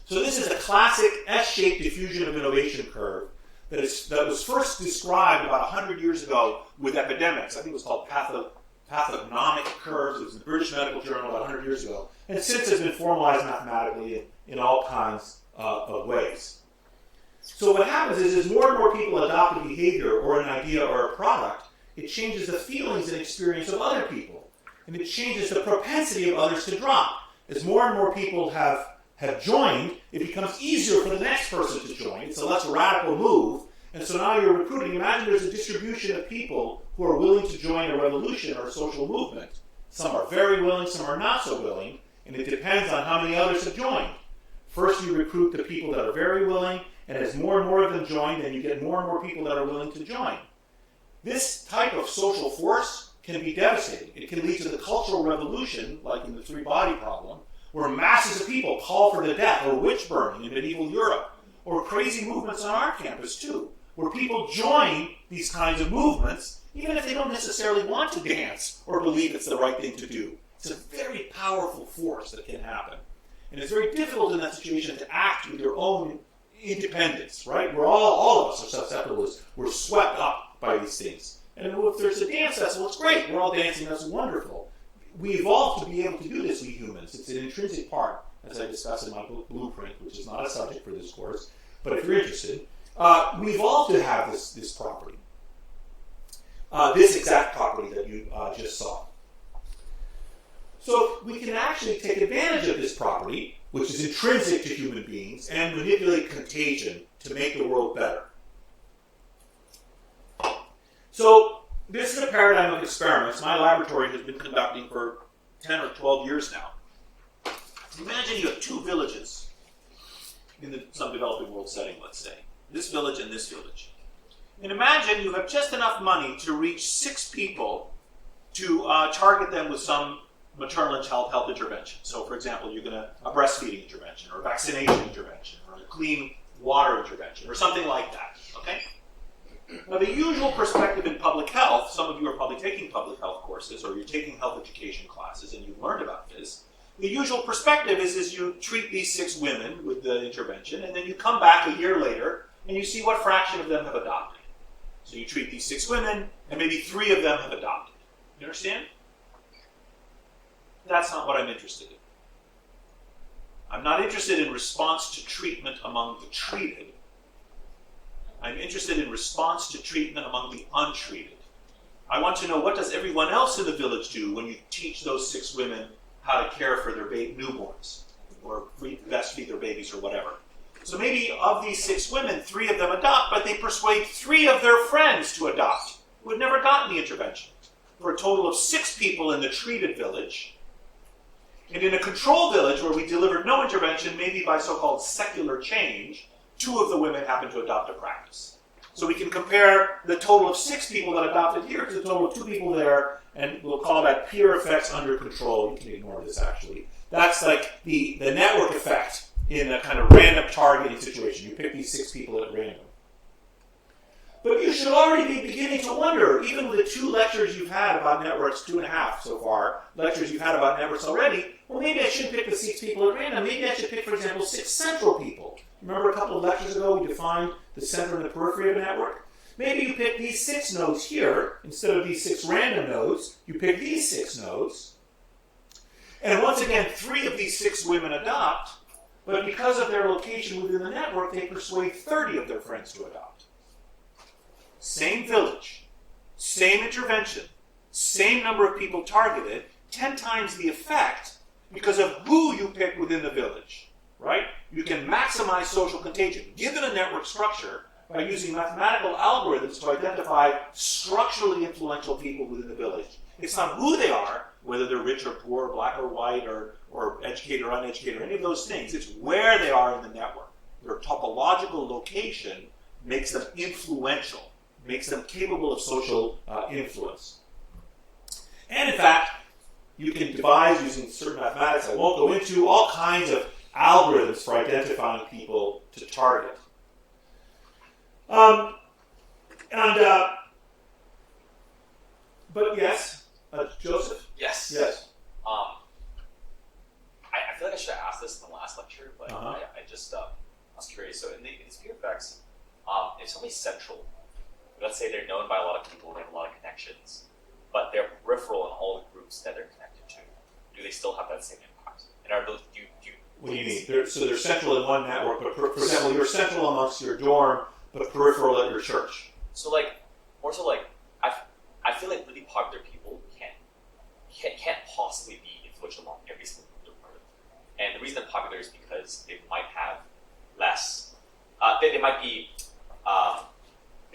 So this is the classic S-shaped diffusion of innovation curve that was first described about 100 years ago with epidemics. I think it was called pathognomic curves. It was in the British Medical Journal about 100 years ago. And since has been formalized mathematically in all kinds of ways. So what happens is as more and more people adopt a behavior or an idea or a product, it changes the feelings and experience of other people. And it changes the propensity of others to drop. As more and more people have joined, it becomes easier for the next person to join. It's a less radical move. And so now you're recruiting. Imagine there's a distribution of people who are willing to join a revolution or a social movement. Some are very willing, some are not so willing, and it depends on how many others have joined. First you recruit the people that are very willing, and as more and more of them join, then you get more and more people that are willing to join. This type of social force can be devastating. It can lead to the cultural revolution, like in the three-body problem, where masses of people call for the death, or witch burning in medieval Europe, or crazy movements on our campus too, where people join these kinds of movements, even if they don't necessarily want to dance or believe it's the right thing to do. It's a very powerful force that can happen. And it's very difficult in that situation to act with your own independence, right? We're all of us are susceptible. We're swept up by these things. And if there's a dance festival, it's great. We're all dancing. That's wonderful. We evolved to be able to do this, we humans. It's an intrinsic part, as I discuss in my blueprint, which is not a subject for this course. But if you're interested, we evolved to have this property. This exact property that you just saw. So we can actually take advantage of this property, which is intrinsic to human beings, and manipulate contagion to make the world better. So this is a paradigm of experiments my laboratory has been conducting for 10 or 12 years now. Imagine you have two villages in some developing world setting, let's say. This village and this village. And imagine you have just enough money to reach 6 people to target them with some maternal and child health intervention. So, for example, you're going to a breastfeeding intervention, or a vaccination intervention, or a clean water intervention, or something like that. Okay? Now, the usual perspective in public health, some of you are probably taking public health courses, or you're taking health education classes, and you've learned about this. The usual perspective is you treat these 6 women with the intervention, and then you come back a year later, and you see what fraction of them have adopted. So you treat these 6 women, and maybe 3 of them have adopted. You understand? That's not what I'm interested in. I'm not interested in response to treatment among the treated. I'm interested in response to treatment among the untreated. I want to know, what does everyone else in the village do when you teach those 6 women how to care for their newborns, or breastfeed their babies, or whatever. So maybe of these 6 women, 3 of them adopt, but they persuade 3 of their friends to adopt, who had never gotten the intervention, for a total of 6 people in the treated village. And in a control village where we delivered no intervention, maybe by so-called secular change, 2 of the women happened to adopt a practice. So we can compare the total of 6 people that adopted here to the total of 2 people there, and we'll call that peer effects under control. You can ignore this, actually. That's like the network effect in a kind of random targeting situation. You pick these 6 people at random. But you should already be beginning to wonder, even with the 2 lectures you've had about networks, 2.5 so far, lectures you've had about networks already, well, maybe I shouldn't pick the 6 people at random. Maybe I should pick, for example, 6 central people. Remember a couple of lectures ago we defined the center and the periphery of a network? Maybe you pick these 6 nodes here, instead of these 6 random nodes, you pick these 6 nodes. And once again, 3 of these 6 women adopt, but because of their location within the network, they persuade 30 of their friends to adopt. Same village, same intervention, same number of people targeted, 10 times the effect because of who you pick within the village, right? You can maximize social contagion, given a network structure, by using mathematical algorithms to identify structurally influential people within the village. It's not who they are, whether they're rich or poor, black or white, or educated or uneducated, or any of those things. It's where they are in the network. Their topological location makes them influential, makes them capable of social influence. And in fact, you can devise, using certain mathematics I won't go into, all kinds of algorithms for identifying people to target. But yes, Joseph? Yes. Yes. I feel like I should have asked this in the last lecture, but I was curious. So in these peer effects, if somebody's central, let's say they're known by a lot of people, they have a lot of connections, but they're peripheral in all the groups that they're connected to, do they still have that same impact? And are those, what do you mean? They're central in one network, but for example, you're central amongst your dorm, but peripheral at your church. So more so I feel like really popular people can't possibly be influential on every single group they're part of. And the reason they're popular is because they might have less, they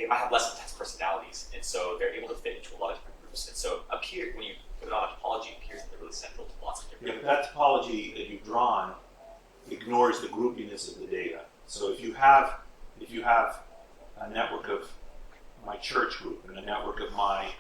might have less intense personalities, and so they're able to fit into a lot of different groups. And so when you put it on a topology, it appears that they're really central to lots of different Yeah, that topology that you've drawn ignores the groupiness of the data. So if you have a network of my church group, and a network of my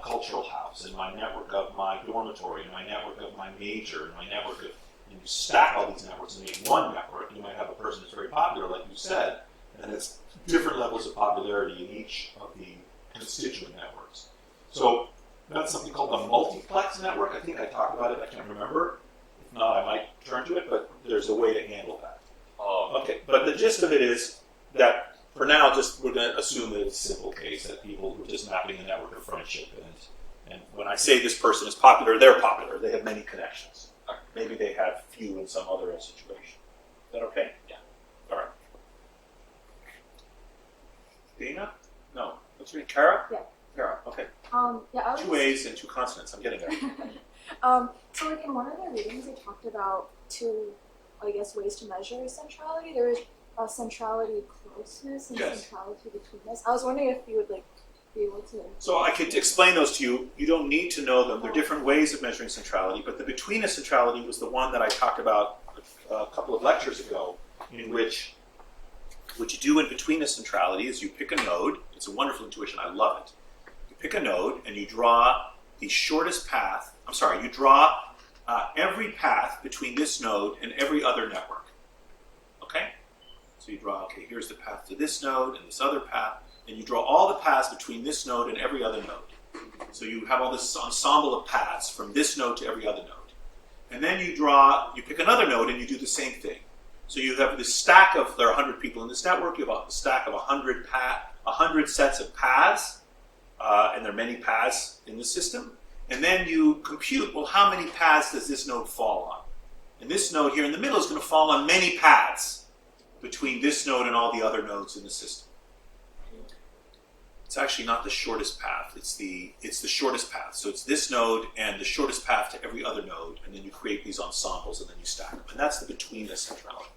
cultural house, and my network of my dormitory, and my network of my major, and my network of, and you stack all these networks and make one network, you might have a person that's very popular, like you said, and it's different levels levels of popularity in each of the constituent networks. So that's something called the multiplex network. I think I talked about it, I can't remember. If not, I might turn to it, but there's a way to handle that. Okay, but the gist of it is that for now, we're going to assume that it's a simple case, that people who are just mapping a network of friendship. And when I say this person is popular, they're popular. They have many connections. Maybe they have few in some other situation. Is that okay? Yeah. All right. Dana? No. What's your name? Kara? Yeah. Kara, okay. Yeah, I was 2 A's and 2 consonants. I'm getting there. So like in one of the readings, they talked about two, I guess, ways to measure centrality. There was centrality closeness and Yes. centrality betweenness. I was wondering if you would like be able to. So I could explain those to you. You don't need to know them. They're different ways of measuring centrality, but the betweenness centrality was the one that I talked about a couple of lectures ago, in which what you do in betweenness centrality is you pick a node. It's a wonderful intuition. I love it. You pick a node and you draw the shortest path. You draw every path between this node and every other network. Okay? So you draw, here's the path to this node and this other path, and you draw all the paths between this node and every other node. So you have all this ensemble of paths from this node to every other node. And then you pick another node and you do the same thing. So you have this stack of, there are 100 people in this network, you have a stack of 100 sets of paths, and there are many paths in the system. And then you compute, well, how many paths does this node fall on? And this node here in the middle is going to fall on many paths between this node and all the other nodes in the system. It's actually not the shortest path, it's the shortest path. So it's this node and the shortest path to every other node, and then you create these ensembles and then you stack them. And that's the betweenness centrality.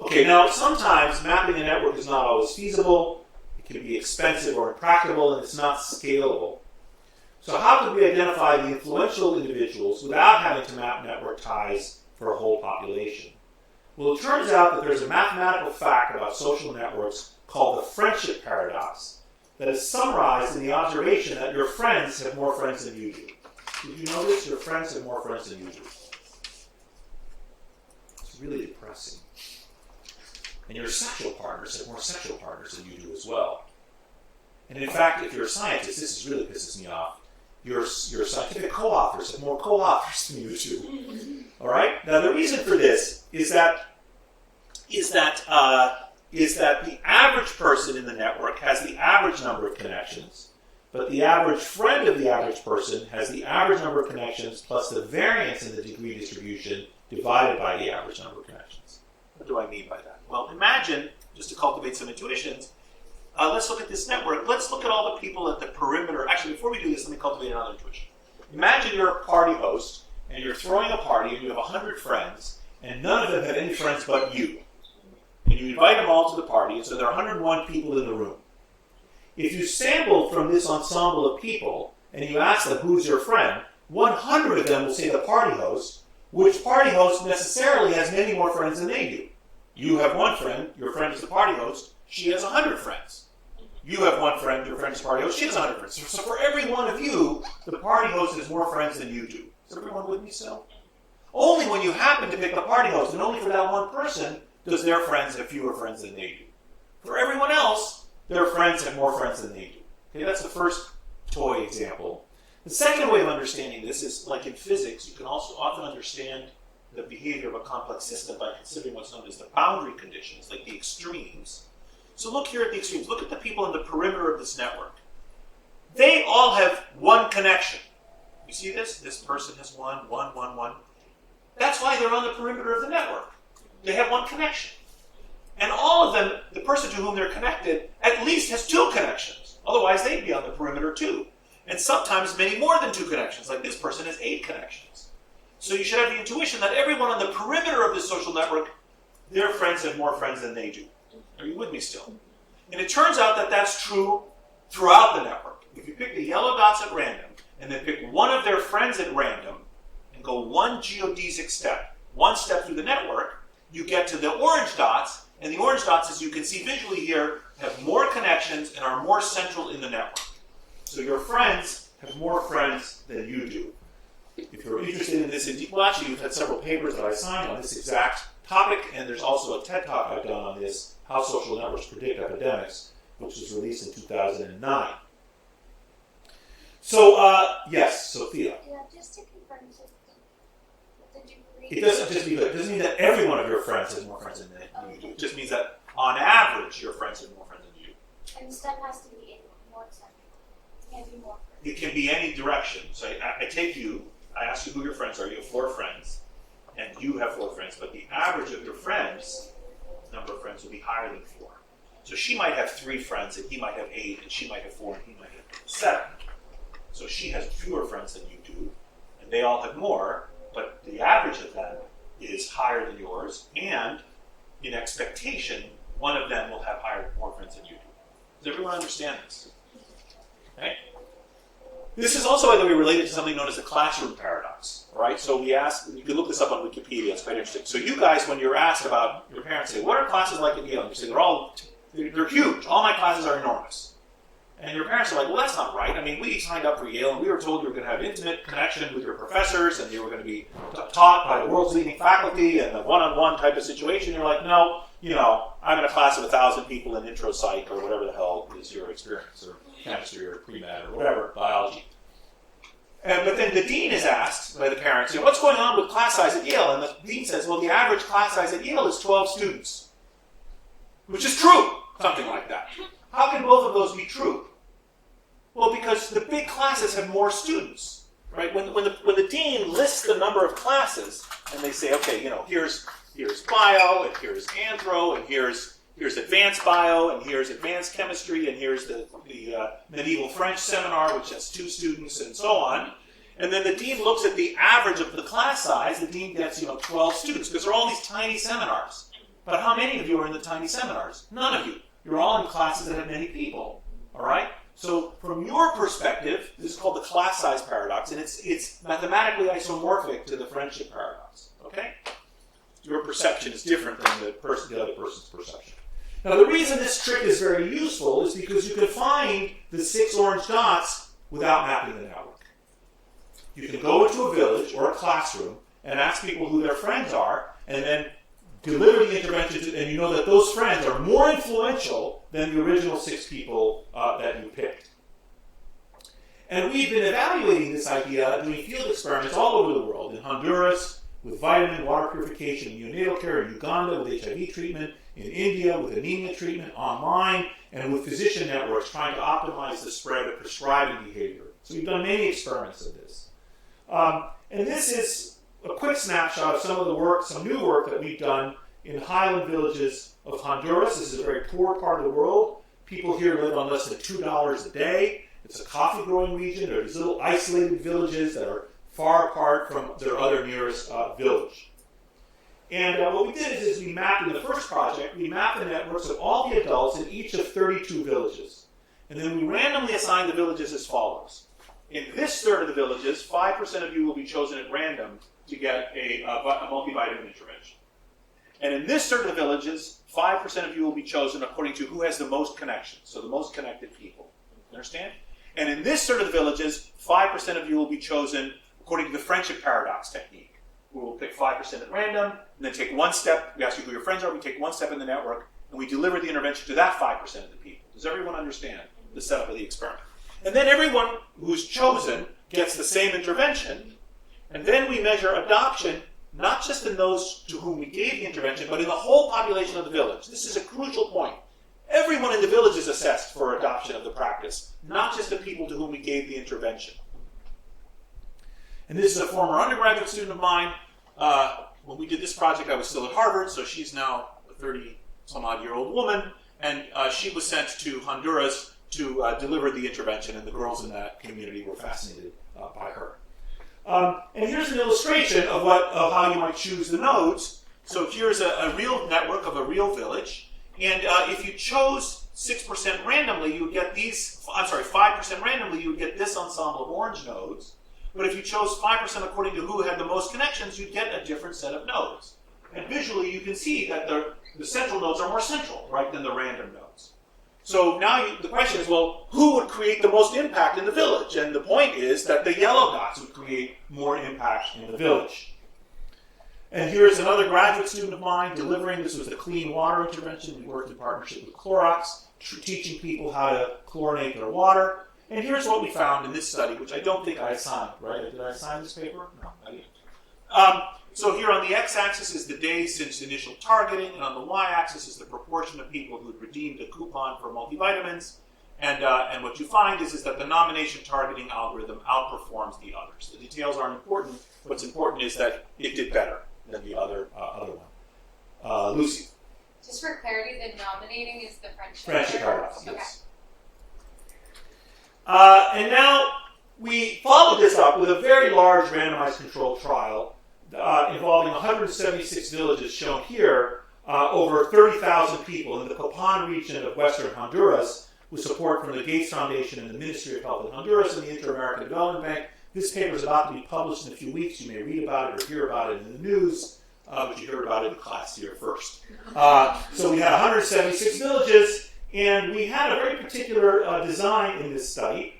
Okay, now sometimes mapping a network is not always feasible. It can be expensive or impractical, and it's not scalable. So how can we identify the influential individuals without having to map network ties for a whole population? Well, it turns out that there's a mathematical fact about social networks called the friendship paradox that is summarized in the observation that your friends have more friends than you do. Did you know this? Your friends have more friends than you do. It's really depressing. And your sexual partners have more sexual partners than you do as well. And in fact, if you're a scientist, this really pisses me off. Your scientific co-authors have more co-authors than you do. All right. Now the reason for this is that the average person in the network has the average number of connections, but the average friend of the average person has the average number of connections plus the variance in the degree distribution divided by the average number of connections. What do I mean by that? Well, imagine, just to cultivate some intuitions, let's look at this network. Let's look at all the people at the perimeter. Actually, before we do this, let me cultivate another intuition. Imagine you're a party host, and you're throwing a party, and you have 100 friends, and none of them have any friends but you. And you invite them all to the party, and so there are 101 people in the room. If you sample from this ensemble of people, and you ask them, who's your friend, 100 of them will say the party host, which party host necessarily has many more friends than they do. You have one friend, your friend is the party host, she has 100 friends. You have one friend, your friend is the party host, she has 100 friends. So for every one of you, the party host has more friends than you do. Is everyone with me still? Only when you happen to pick the party host, and only for that one person, does their friends have fewer friends than they do. For everyone else, their friends have more friends than they do. Okay, that's the first toy example. The second way of understanding this is, like in physics, you can also often understand the behavior of a complex system by considering what's known as the boundary conditions, like the extremes. So look here at the extremes. Look at the people in the perimeter of this network. They all have one connection. You see this? This person has one. That's why they're on the perimeter of the network. They have one connection. And all of them, the person to whom they're connected, at least has 2 connections. Otherwise, they'd be on the perimeter too. And sometimes many more than 2 connections, like this person has 8 connections. So you should have the intuition that everyone on the perimeter of this social network, their friends have more friends than they do. Are you with me still? And it turns out that that's true throughout the network. If you pick the yellow dots at random, and then pick one of their friends at random, and go one geodesic step, one step through the network, you get to the orange dots, and the orange dots, as you can see visually here, have more connections and are more central in the network. So your friends have more friends than you do. If you're interested in this in deep, well, actually, you've had several papers that I signed on this exact topic, and there's also a TED Talk I've done on this, How Social Networks Predict Epidemics, which was released in 2009. So, yes, Sophia. Yeah, just to confirm, so the degree. It doesn't just mean that. It doesn't mean that every one of your friends has more friends than you do. It just means that, on average, your friends have more friends than you. And STEM has to be in more central. It can't be more. It can be any direction. So I take you, I ask you who your friends are. You have 4 friends, and you have 4 friends. But the average of your friends, number of friends, will be higher than 4. So she might have 3 friends, and he might have 8, and she might have 4, and he might have 7. So she has fewer friends than you do, and they all have more, but the average of them is higher than yours, and in expectation, one of them will have more friends than you do. Does everyone understand this? Okay? This is also, by the way, related to something known as the classroom paradox. All right? So we asked, you can look this up on Wikipedia, it's quite interesting. So you guys, when you're asked about, your parents say, what are classes like at Yale? And you say, they're huge. All my classes are enormous. And your parents are like, well, that's not right. I mean, we signed up for Yale, and we were told you were going to have intimate connection with your professors, and you were going to be taught by the world's leading faculty, and a one-on-one type of situation. You're like, no, I'm in a class of 1,000 people in intro psych, or whatever the hell is your experience, or chemistry, or pre-med, or whatever, biology. But then the dean is asked by the parents, what's going on with class size at Yale? And the dean says, well, the average class size at Yale is 12 students. Which is true, something like that. How can both of those be true? Well, because the big classes have more students, right? When the dean lists the number of classes, and they say, okay, here's bio, and here's anthro, and here's advanced bio, and here's advanced chemistry, and here's the medieval French seminar, which has 2 students, and so on. And then the dean looks at the average of the class size. The dean gets 12 students, because there are all these tiny seminars. But how many of you are in the tiny seminars? None of you. You're all in classes that have many people. All right? So from your perspective, this is called the class size paradox, and it's mathematically isomorphic to the friendship paradox. Okay? Your perception is different than the other person's perception. Now the reason this trick is very useful is because you can find the 6 orange dots without mapping the network. You can go into a village or a classroom and ask people who their friends are, and then deliver the intervention to, and you know that those friends are more influential than the original 6 people that you picked. And we've been evaluating this idea, doing field experiments all over the world, in Honduras, with vitamin, water purification, neonatal care, in Uganda with HIV treatment, in India with anemia treatment, online, and with physician networks trying to optimize the spread of prescribing behavior. So we've done many experiments of this. And this is a quick snapshot of some of the work, some new work that we've done in highland villages of Honduras. This is a very poor part of the world. People here live on less than $2 a day. It's a coffee-growing region. There are these little isolated villages that are far apart from their other nearest village. And what we did is we mapped, in the first project, we mapped the networks of all the adults in each of 32 villages. And then we randomly assigned the villages as follows. In this third of the villages, 5% of you will be chosen at random to get a multivitamin intervention. And in this third of the villages, 5% of you will be chosen according to who has the most connections, so the most connected people. Understand? And in this third of the villages, 5% of you will be chosen according to the friendship paradox technique. We will pick 5% at random, and then take one step. We ask you who your friends are, we take one step in the network, and we deliver the intervention to that 5% of the people. Does everyone understand the setup of the experiment? And then everyone who's chosen gets the same intervention, and then we measure adoption, not just in those to whom we gave the intervention, but in the whole population of the village. This is a crucial point. Everyone in the village is assessed for adoption of the practice, not just the people to whom we gave the intervention. And this is a former undergraduate student of mine. When we did this project, I was still at Harvard, so she's now a 30-some-odd-year-old woman, and she was sent to Honduras to deliver the intervention, and the girls in that community were fascinated by her. And here's an illustration of how you might choose the nodes. So here's a real network of a real village, and if you chose 6% randomly, you would get 5% randomly, you would get this ensemble of orange nodes. But if you chose 5% according to who had the most connections, you'd get a different set of nodes. And visually, you can see that the central nodes are more central, right, than the random nodes. So now the question is, well, who would create the most impact in the village? And the point is that the yellow dots would create more impact in the village. And here's another graduate student of mine delivering. This was a clean water intervention. We worked in partnership with Clorox, teaching people how to chlorinate their water. And here's what we found in this study, which I don't think I assigned, right? Did I assign this paper? No, I didn't. So here on the x-axis is the days since initial targeting, and on the y-axis is the proportion of people who had redeemed a coupon for multivitamins. And what you find is that the nomination targeting algorithm outperforms the others. The details aren't important. What's important is that it did better than the other one. Lucy. Just for clarity, the nominating is the friendship. Friendship paradox, Okay. yes. And now we followed this up with a very large randomized controlled trial involving 176 villages shown here, over 30,000 people in the Copan region of western Honduras, with support from the Gates Foundation and the Ministry of Health in Honduras and the Inter-American Development Bank. This paper is about to be published in a few weeks. You may read about it or hear about it in the news, but you heard about it in class here first. So we had 176 villages, and we had a very particular design in this study.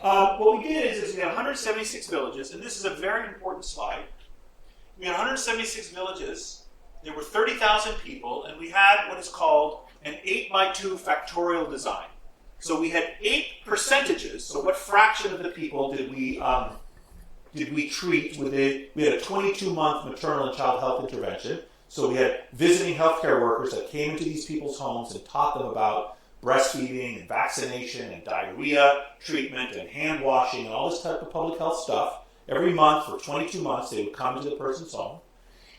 What we did is we had 176 villages, and this is a very important slide. We had 176 villages, there were 30,000 people, and we had what is called an 8x2 factorial design. So we had 8 percentages. So what fraction of the people did we treat with it? We had a 22-month maternal and child health intervention. So we had visiting healthcare workers that came into these people's homes and taught them about breastfeeding and vaccination and diarrhea treatment and hand washing and all this type of public health stuff. Every month for 22 months, they would come into the person's home.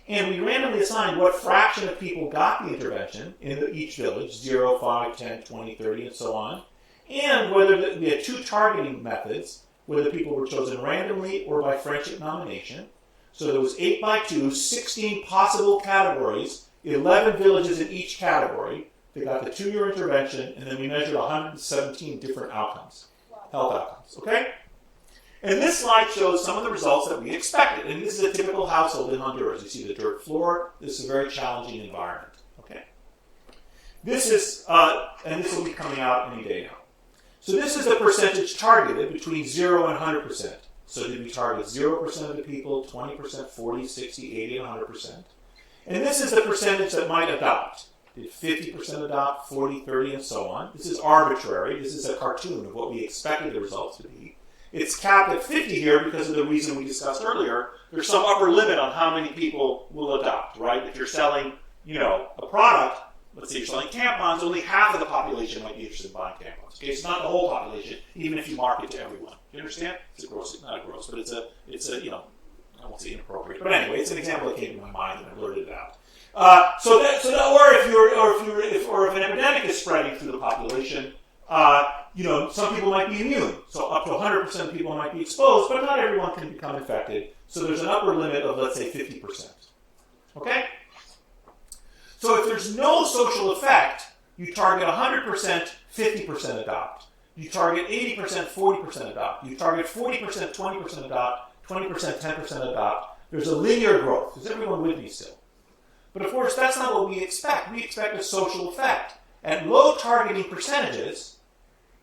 And we randomly assigned what fraction of people got the intervention in each village, 0, 5, 10, 20, 30, and so on. And whether we had 2 targeting methods, whether people were chosen randomly or by friendship nomination. So there was 8x2, 16 possible categories, 11 villages in each category. They got the 2-year intervention, and then we measured 117 different outcomes, health outcomes, okay? And this slide shows some of the results that we expected. And this is a typical household in Honduras. You see the dirt floor. This is a very challenging environment. Okay. This is, and this will be coming out any day now. So this is the percentage targeted between 0 and 100%. So did we target 0% of the people, 20%, 40, 60, 80, 100%? And this is the percentage that might adopt. Did 50% adopt, 40, 30, and so on? This is arbitrary. This is a cartoon of what we expected the results to be. It's capped at 50 here because of the reason we discussed earlier. There's some upper limit on how many people will adopt, right? If you're selling, a product, let's say you're selling tampons, only half of the population might be interested in buying tampons. Okay, it's not the whole population, even if you market to everyone. You understand? It's not gross, but it's a I won't say inappropriate, but anyway, it's an example that came to my mind and I blurted it out. Or if an epidemic is spreading through the population, some people might be immune. So up to 100% of people might be exposed, but not everyone can become infected. So there's an upper limit of, let's say, 50%. Okay? So if there's no social effect, you target 100%, 50% adopt. You target 80%, 40% adopt. You target 40%, 20% adopt. 20%, 10% adopt. There's a linear growth. Is everyone with me still? But of course, that's not what we expect. We expect a social effect. At low targeting percentages,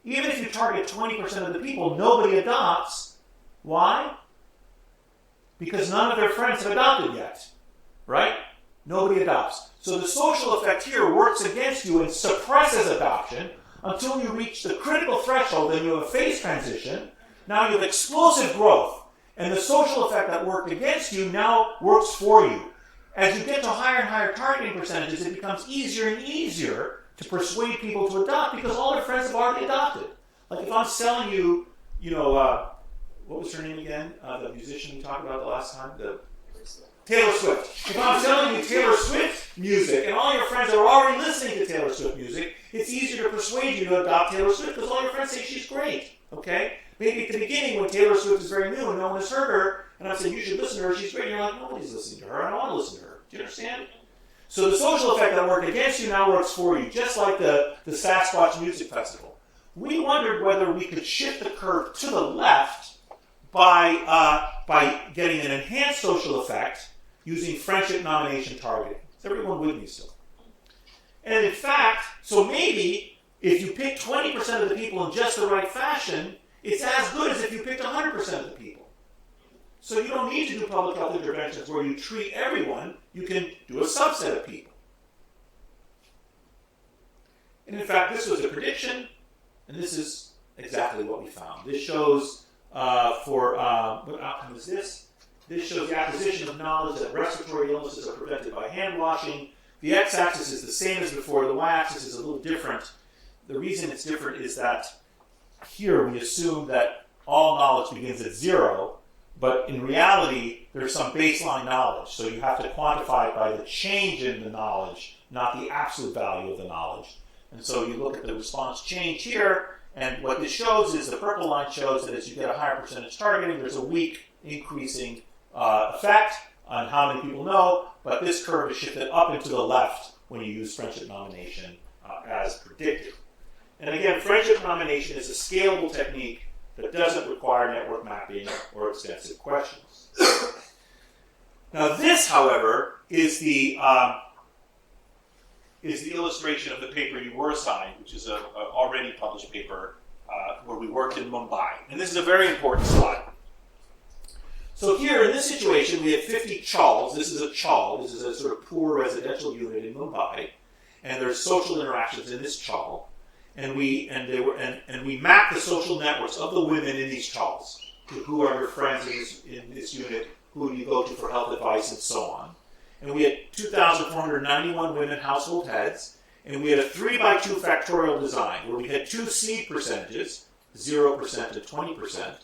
even if you target 20% of the people, nobody adopts. Why? Because none of their friends have adopted yet. Right? Nobody adopts. So the social effect here works against you and suppresses adoption until you reach the critical threshold and you have a phase transition. Now you have explosive growth. And the social effect that worked against you now works for you. As you get to higher and higher targeting percentages, it becomes easier and easier to persuade people to adopt because all their friends have already adopted. Like if I'm selling you, what was her name again? The musician we talked about the last time? Taylor Swift. If I'm selling you Taylor Swift music and all your friends are already listening to Taylor Swift music, it's easier to persuade you to adopt Taylor Swift because all your friends say she's great. Okay? Maybe at the beginning when Taylor Swift is very new and no one has heard her, and I'm saying you should listen to her, she's great, and you're like, nobody's listening to her, I don't want to listen to her. Do you understand? So the social effect that worked against you now works for you, just like the Sasquatch Music Festival. We wondered whether we could shift the curve to the left by getting an enhanced social effect using friendship nomination targeting. Is everyone with me still? And in fact, so maybe if you pick 20% of the people in just the right fashion, it's as good as if you picked 100% of the people. So you don't need to do public health interventions where you treat everyone. You can do a subset of people. And in fact, this was a prediction, and this is exactly what we found. This shows what outcome is this? This shows the acquisition of knowledge that respiratory illnesses are prevented by hand washing. The x-axis is the same as before. The y-axis is a little different. The reason it's different is that here we assume that all knowledge begins at 0, but in reality, there's some baseline knowledge. So you have to quantify it by the change in the knowledge, not the absolute value of the knowledge. And so you look at the response change here, and what this shows is the purple line shows that as you get a higher percentage targeting, there's a weak increasing effect on how many people know, but this curve is shifted up and to the left when you use friendship nomination as predicted. And again, friendship nomination is a scalable technique that doesn't require network mapping or extensive questions. Now this, however, is the illustration of the paper you were assigned, which is an already published paper where we worked in Mumbai. And this is a very important slide. So here, in this situation, we had 50 chawls. This is a chawl. This is a sort of poor residential unit in Mumbai. And there's social interactions in this chawl. And we mapped the social networks of the women in these chawls. Who are your friends in this unit? Who do you go to for health advice, and so on. And we had 2,491 women household heads. And we had a 3x2 factorial design where we had 2 seed percentages, 0% and 20%,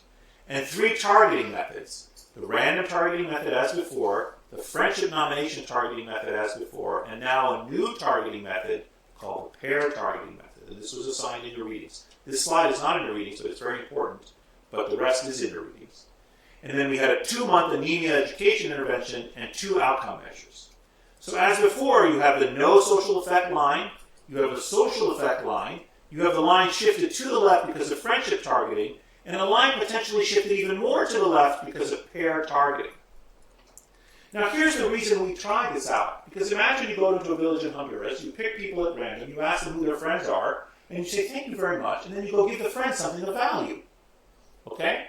and 3 targeting methods. The random targeting method as before, the friendship nomination targeting method as before, and now a new targeting method called the pair targeting method. And this was assigned in your readings. This slide is not in your readings, so it's very important, but the rest is in your readings. And then we had a 2-month anemia education intervention and 2 outcome measures. So as before, you have the no social effect line, you have a social effect line, you have the line shifted to the left because of friendship targeting, and a line potentially shifted even more to the left because of pair targeting. Now here's the reason we tried this out. Because imagine you go into a village in Honduras, you pick people at random, you ask them who their friends are, and you say, thank you very much, and then you go give the friend something of value. Okay?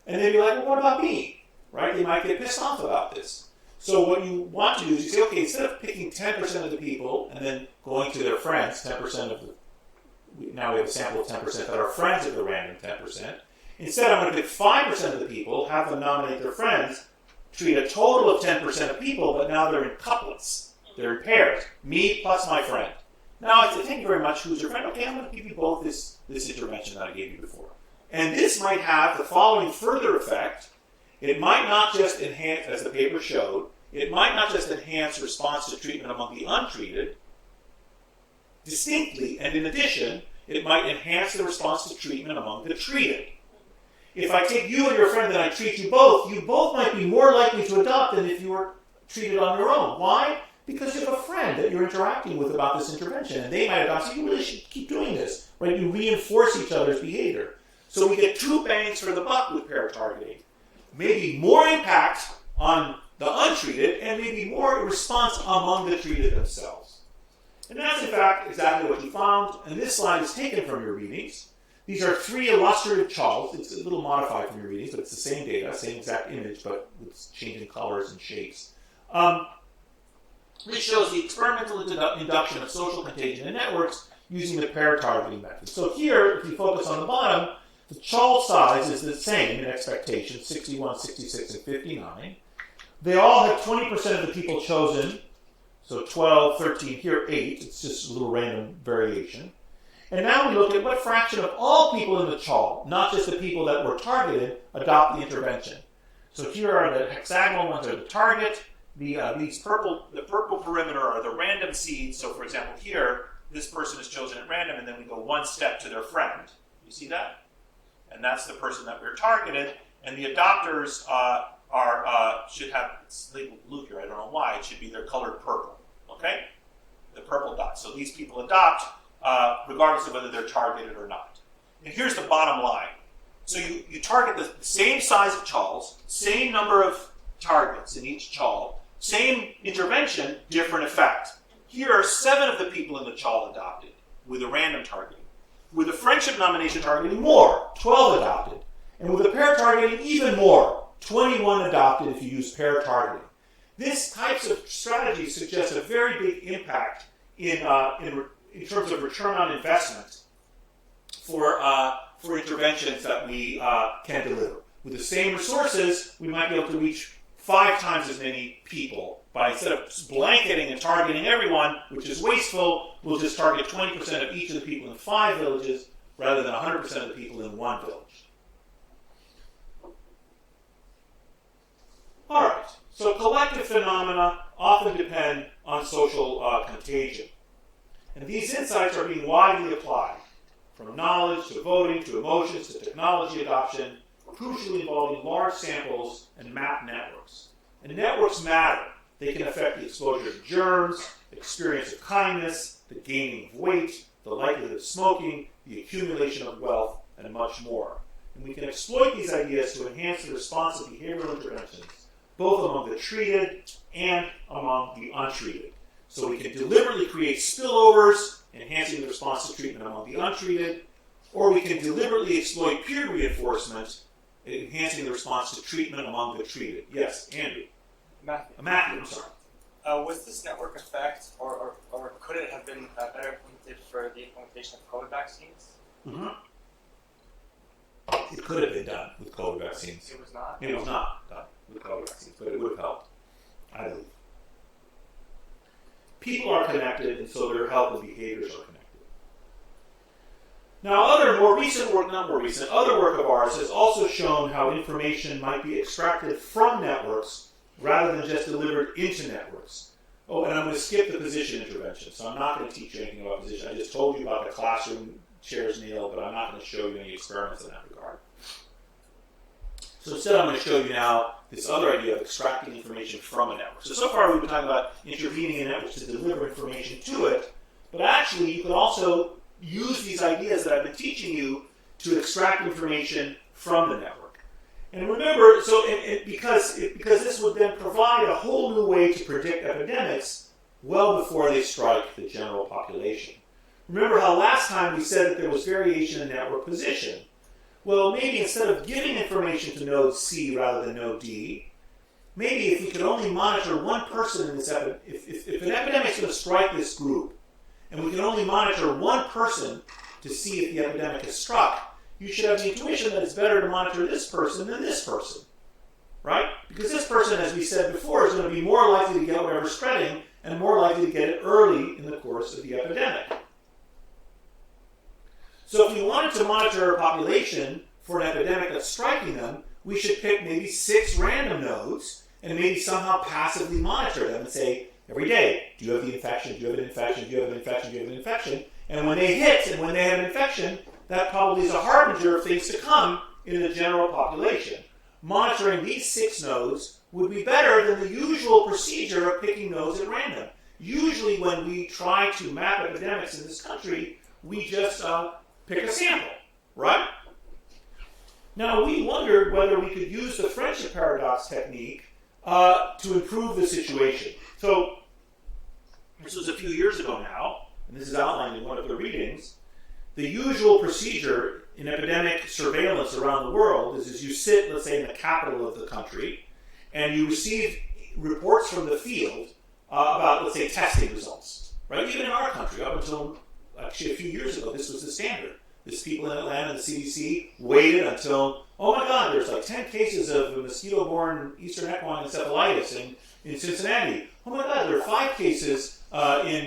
And then you're like, well, what about me? Right? They might get pissed off about this. So what you want to do is you say, okay, instead of picking 10% of the people and then going to their friends, 10% of the now we have a sample of 10% that are friends of the random 10%. Instead, I'm going to pick 5% of the people, have them nominate their friends, treat a total of 10% of people, but now they're in couplets. They're in pairs. Me plus my friend. Now I say, thank you very much. Who's your friend? Okay, I'm going to give you both this intervention that I gave you before. And this might have the following further effect. It might not just enhance, as the paper showed, it might not just enhance response to treatment among the untreated, distinctly, and in addition, it might enhance the response to treatment among the treated. If I take you and your friend and I treat you both might be more likely to adopt than if you were treated on your own. Why? Because you have a friend that you're interacting with about this intervention, and they might adopt, so you really should keep doing this, right? You reinforce each other's behavior. So we get 2 bangs for the buck with pair targeting. Maybe more impact on the untreated, and maybe more response among the treated themselves. And that's, in fact, exactly what you found. And this slide is taken from your readings. These are 3 illustrative chawls. It's a little modified from your readings, but it's the same data, same exact image, but with changing colors and shapes. This shows the experimental induction of social contagion in networks using the pair targeting method. So here, if you focus on the bottom, the chawl size is the same in expectation, 61, 66, and 59. They all had 20% of the people chosen. So 12, 13, here 8. It's just a little random variation. And now we look at what fraction of all people in the chawl, not just the people that were targeted, adopt the intervention. So here are the hexagonal ones are the target. The purple perimeter are the random seeds. So for example, here, this person is chosen at random, and then we go 1 step to their friend. You see that? And that's the person that we're targeted. And the adopters should have, it's labeled blue here, I don't know why, it should be they're colored purple. Okay? The purple dots. So these people adopt regardless of whether they're targeted or not. And here's the bottom line. So you target the same size of chawls, same number of targets in each chawl, same intervention, different effect. Here are 7 of the people in the chawl adopted with a random targeting. With a friendship nomination targeting, more, 12 adopted. And with a pair targeting, even more, 21 adopted if you use pair targeting. This types of strategy suggests a very big impact in terms of return on investment for interventions that we can deliver. With the same resources, we might be able to reach 5 times as many people by, instead of blanketing and targeting everyone, which is wasteful, we'll just target 20% of each of the people in 5 villages rather than 100% of the people in 1 village. All right, so collective phenomena often depend on social contagion. And these insights are being widely applied, from knowledge to voting to emotions to technology adoption, crucially involving large samples and map networks. And networks matter. They can affect the exposure to germs, experience of kindness, the gaining of weight, the likelihood of smoking, the accumulation of wealth, and much more. And we can exploit these ideas to enhance the response of behavioral interventions, both among the treated and among the untreated. So we can deliberately create spillovers, enhancing the response to treatment among the untreated, or we can deliberately exploit peer reinforcement, enhancing the response to treatment among the treated. Yes, Andrew. Matthew, I'm sorry. Was this network effect, or could it have been better implemented for the implementation of COVID vaccines? Mm-hmm. It could have been done with COVID vaccines. It was not? It was not done with COVID vaccines, but it would have helped, I believe. People are connected, and so their health and behaviors are connected. Now, other work of ours has also shown how information might be extracted from networks rather than just delivered into networks. Oh, and I'm going to skip the position intervention, so I'm not going to teach you anything about position. I just told you about the classroom chairs, Neil, but I'm not going to show you any experiments in that regard. So instead, I'm going to show you now this other idea of extracting information from a network. So far we've been talking about intervening in networks to deliver information to it, but actually you could also use these ideas that I've been teaching you to extract information from the network. And remember, because this would then provide a whole new way to predict epidemics well before they strike the general population. Remember how last time we said that there was variation in network position. Well, maybe instead of giving information to node C rather than node D, maybe if we could only monitor one person in this epidemic, if an epidemic is going to strike this group, and we can only monitor one person to see if the epidemic is struck, you should have the intuition that it's better to monitor this person than this person, right? Because this person, as we said before, is going to be more likely to get whatever's spreading and more likely to get it early in the course of the epidemic. So if we wanted to monitor a population for an epidemic that's striking them, we should pick maybe 6 random nodes and maybe somehow passively monitor them and say, every day, do you have the infection, do you have an infection, do you have an infection, do you have an infection? And when they hit and when they have an infection, that probably is a harbinger of things to come in the general population. Monitoring these 6 nodes would be better than the usual procedure of picking nodes at random. Usually when we try to map epidemics in this country, we just pick a sample, right? Now, we wondered whether we could use the friendship paradox technique to improve the situation. So, this was a few years ago now, and this is outlined in one of the readings. The usual procedure in epidemic surveillance around the world is you sit, let's say, in the capital of the country, and you receive reports from the field about, let's say, testing results. Right? Even in our country, up until actually a few years ago, this was the standard. These people in Atlanta, the CDC, waited until, oh my God, there's like 10 cases of mosquito-borne Eastern equine encephalitis in Cincinnati. Oh my God, there are 5 cases in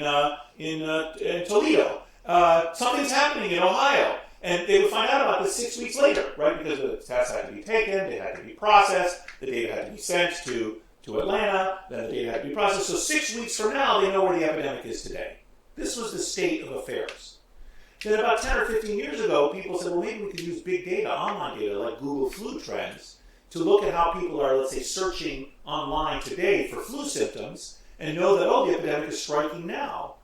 Toledo. Something's happening in Ohio. And they would find out about this 6 weeks later, right? Because the tests had to be taken, they had to be processed, the data had to be sent to Atlanta, then the data had to be processed. So 6 weeks from now, they know where the epidemic is today. This was the state of affairs. Then about 10 or 15 years ago, people said, well, maybe we could use big data, online data, like Google Flu Trends, to look at how people are, let's say, searching online today for flu symptoms and know that, oh, the epidemic is striking now.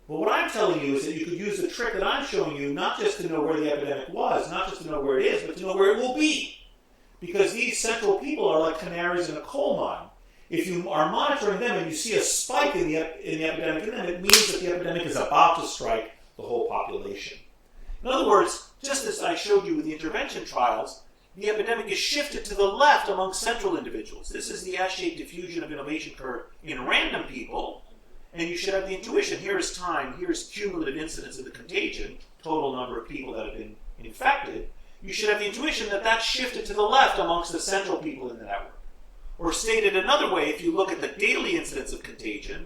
Well, what I'm telling you is that you could use the trick that I'm showing you not just to know where the epidemic was, not just to know where it is, but to know where it will be. Because these central people are like canaries in a coal mine. If you are monitoring them and you see a spike in the epidemic in them, it means that the epidemic is about to strike the whole population. In other words, just as I showed you with the intervention trials, the epidemic is shifted to the left among central individuals. This is the S-shaped diffusion of innovation curve in random people, and you should have the intuition. Here's time, here's cumulative incidence of the contagion, total number of people that have been infected. You should have the intuition that that's shifted to the left amongst the central people in the network. Or stated another way, if you look at the daily incidence of contagion,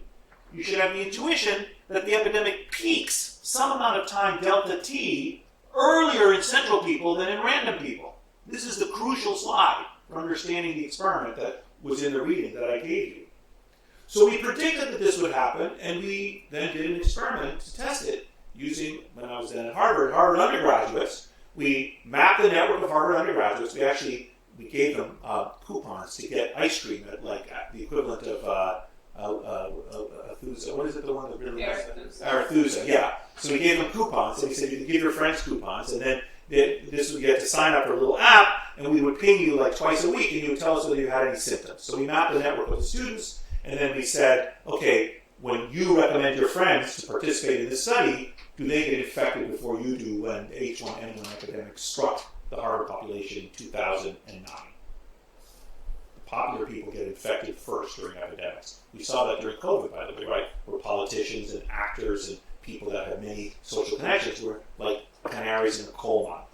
you should have the intuition that the epidemic peaks some amount of time delta t earlier in central people than in random people. This is the crucial slide for understanding the experiment that was in the reading that I gave you. So we predicted that this would happen, and we then did an experiment to test it using, when I was then at Harvard undergraduates. We mapped the network of Harvard undergraduates. We gave them coupons to get ice cream at the equivalent of Arethusa. What is it, the one that really has Arethusa, yeah. So we gave them coupons, and we said you can give your friends coupons, and then this would get to sign up for a little app, and we would ping you like twice a week, and you would tell us whether you had any symptoms. So we mapped the network of the students, and then we said, okay, when you recommend your friends to participate in this study, do they get infected before you do when the H1N1 epidemic struck the Harvard population in 2009? The popular people get infected first during epidemics. We saw that during COVID, by the way, right? Where politicians and actors and people that have many social connections were like canaries in a coal mine.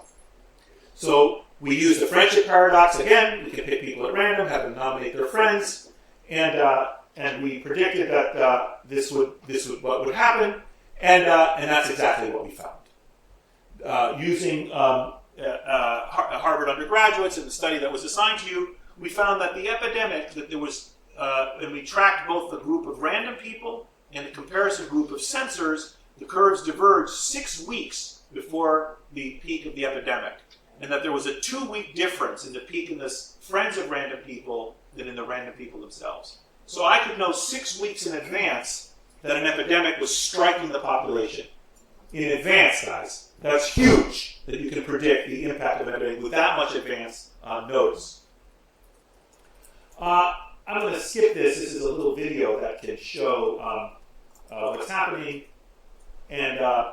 So we used the friendship paradox again. We could pick people at random, have them nominate their friends, and we predicted that this would what would happen, and that's exactly what we found. Using Harvard undergraduates in the study that was assigned to you, we found that the epidemic, that there was, and we tracked both the group of random people and the comparison group of censors, the curves diverged 6 weeks before the peak of the epidemic, and that there was a 2-week difference in the peak in the friends of random people than in the random people themselves. So I could know 6 weeks in advance that an epidemic was striking the population. In advance, guys. That's huge that you can predict the impact of an epidemic with that much advance notice. I'm going to skip this. This is a little video that can show what's happening. And I'm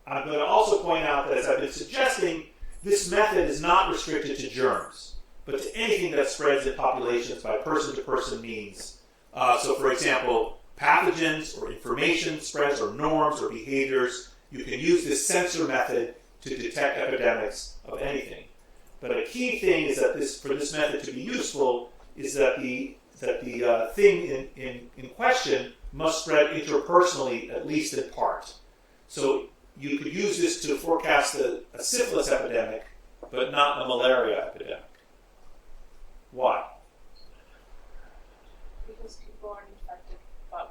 going to also point out that, as I've been suggesting, this method is not restricted to germs, but to anything that spreads in populations by person-to-person means. So, for example, pathogens or information spreads or norms or behaviors. You can use this sensor method to detect epidemics of anything. But a key thing is that for this method to be useful is that the thing in question must spread interpersonally, at least in part. So you could use this to forecast a syphilis epidemic, but not a malaria epidemic. Why? Because people aren't infected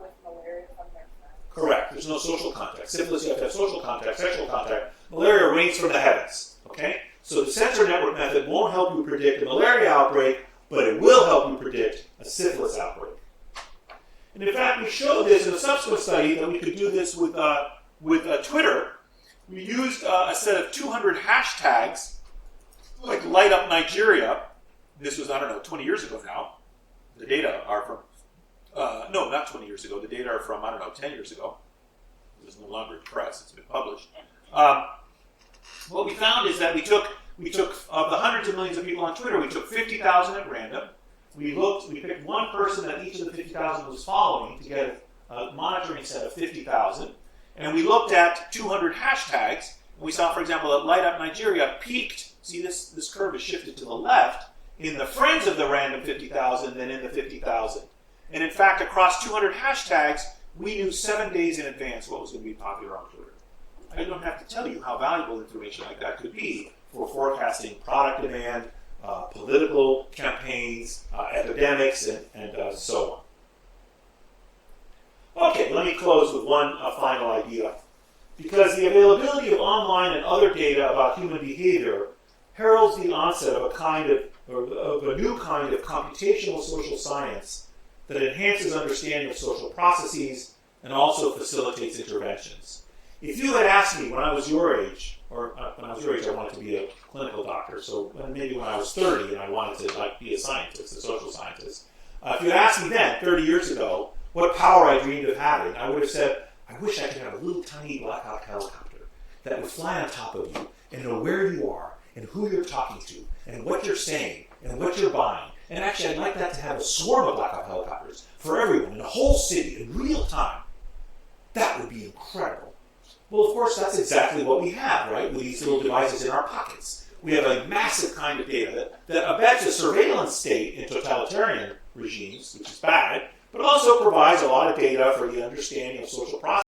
with malaria from their friends. Correct. There's no social contact. Syphilis, you have to have social contact, sexual contact. Malaria rains from the heavens. Okay? So the sensor network method won't help you predict a malaria outbreak, but it will help you predict a syphilis outbreak. And in fact, we showed this in a subsequent study that we could do this with Twitter. We used a set of 200 hashtags, like Light Up Nigeria. This was, 20 years ago now. The data are from, no, not 20 years ago. The data are from, 10 years ago. It's no longer in press. It's been published. What we found is that we took of the hundreds of millions of people on Twitter, we took 50,000 at random. We picked one person that each of the 50,000 was following to get a monitoring set of 50,000. And we looked at 200 hashtags. And we saw, for example, that Light Up Nigeria peaked. See, this curve is shifted to the left in the friends of the random 50,000 than in the 50,000. And in fact, across 200 hashtags, we knew 7 days in advance what was going to be popular on Twitter. I don't have to tell you how valuable information like that could be for forecasting product demand, political campaigns, epidemics, and so on. Okay, let me close with one final idea. Because the availability of online and other data about human behavior heralds the onset of a new kind of computational social science that enhances understanding of social processes and also facilitates interventions. If you had asked me when I was your age, or when I was your age, I wanted to be a clinical doctor. So maybe when I was 30 and I wanted to be a scientist, a social scientist. If you asked me then, 30 years ago, what power I dreamed of having, I would have said, I wish I could have a little tiny Black Hawk helicopter that would fly on top of you and know where you are and who you're talking to and what you're saying and what you're buying. And actually, I'd like that to have a swarm of black ops helicopters for everyone in a whole city in real time. That would be incredible. Well, of course, that's exactly what we have, right, with these little devices in our pockets. We have a massive kind of data that abets a surveillance state in totalitarian regimes, which is bad, but also provides a lot of data for the understanding of social processes.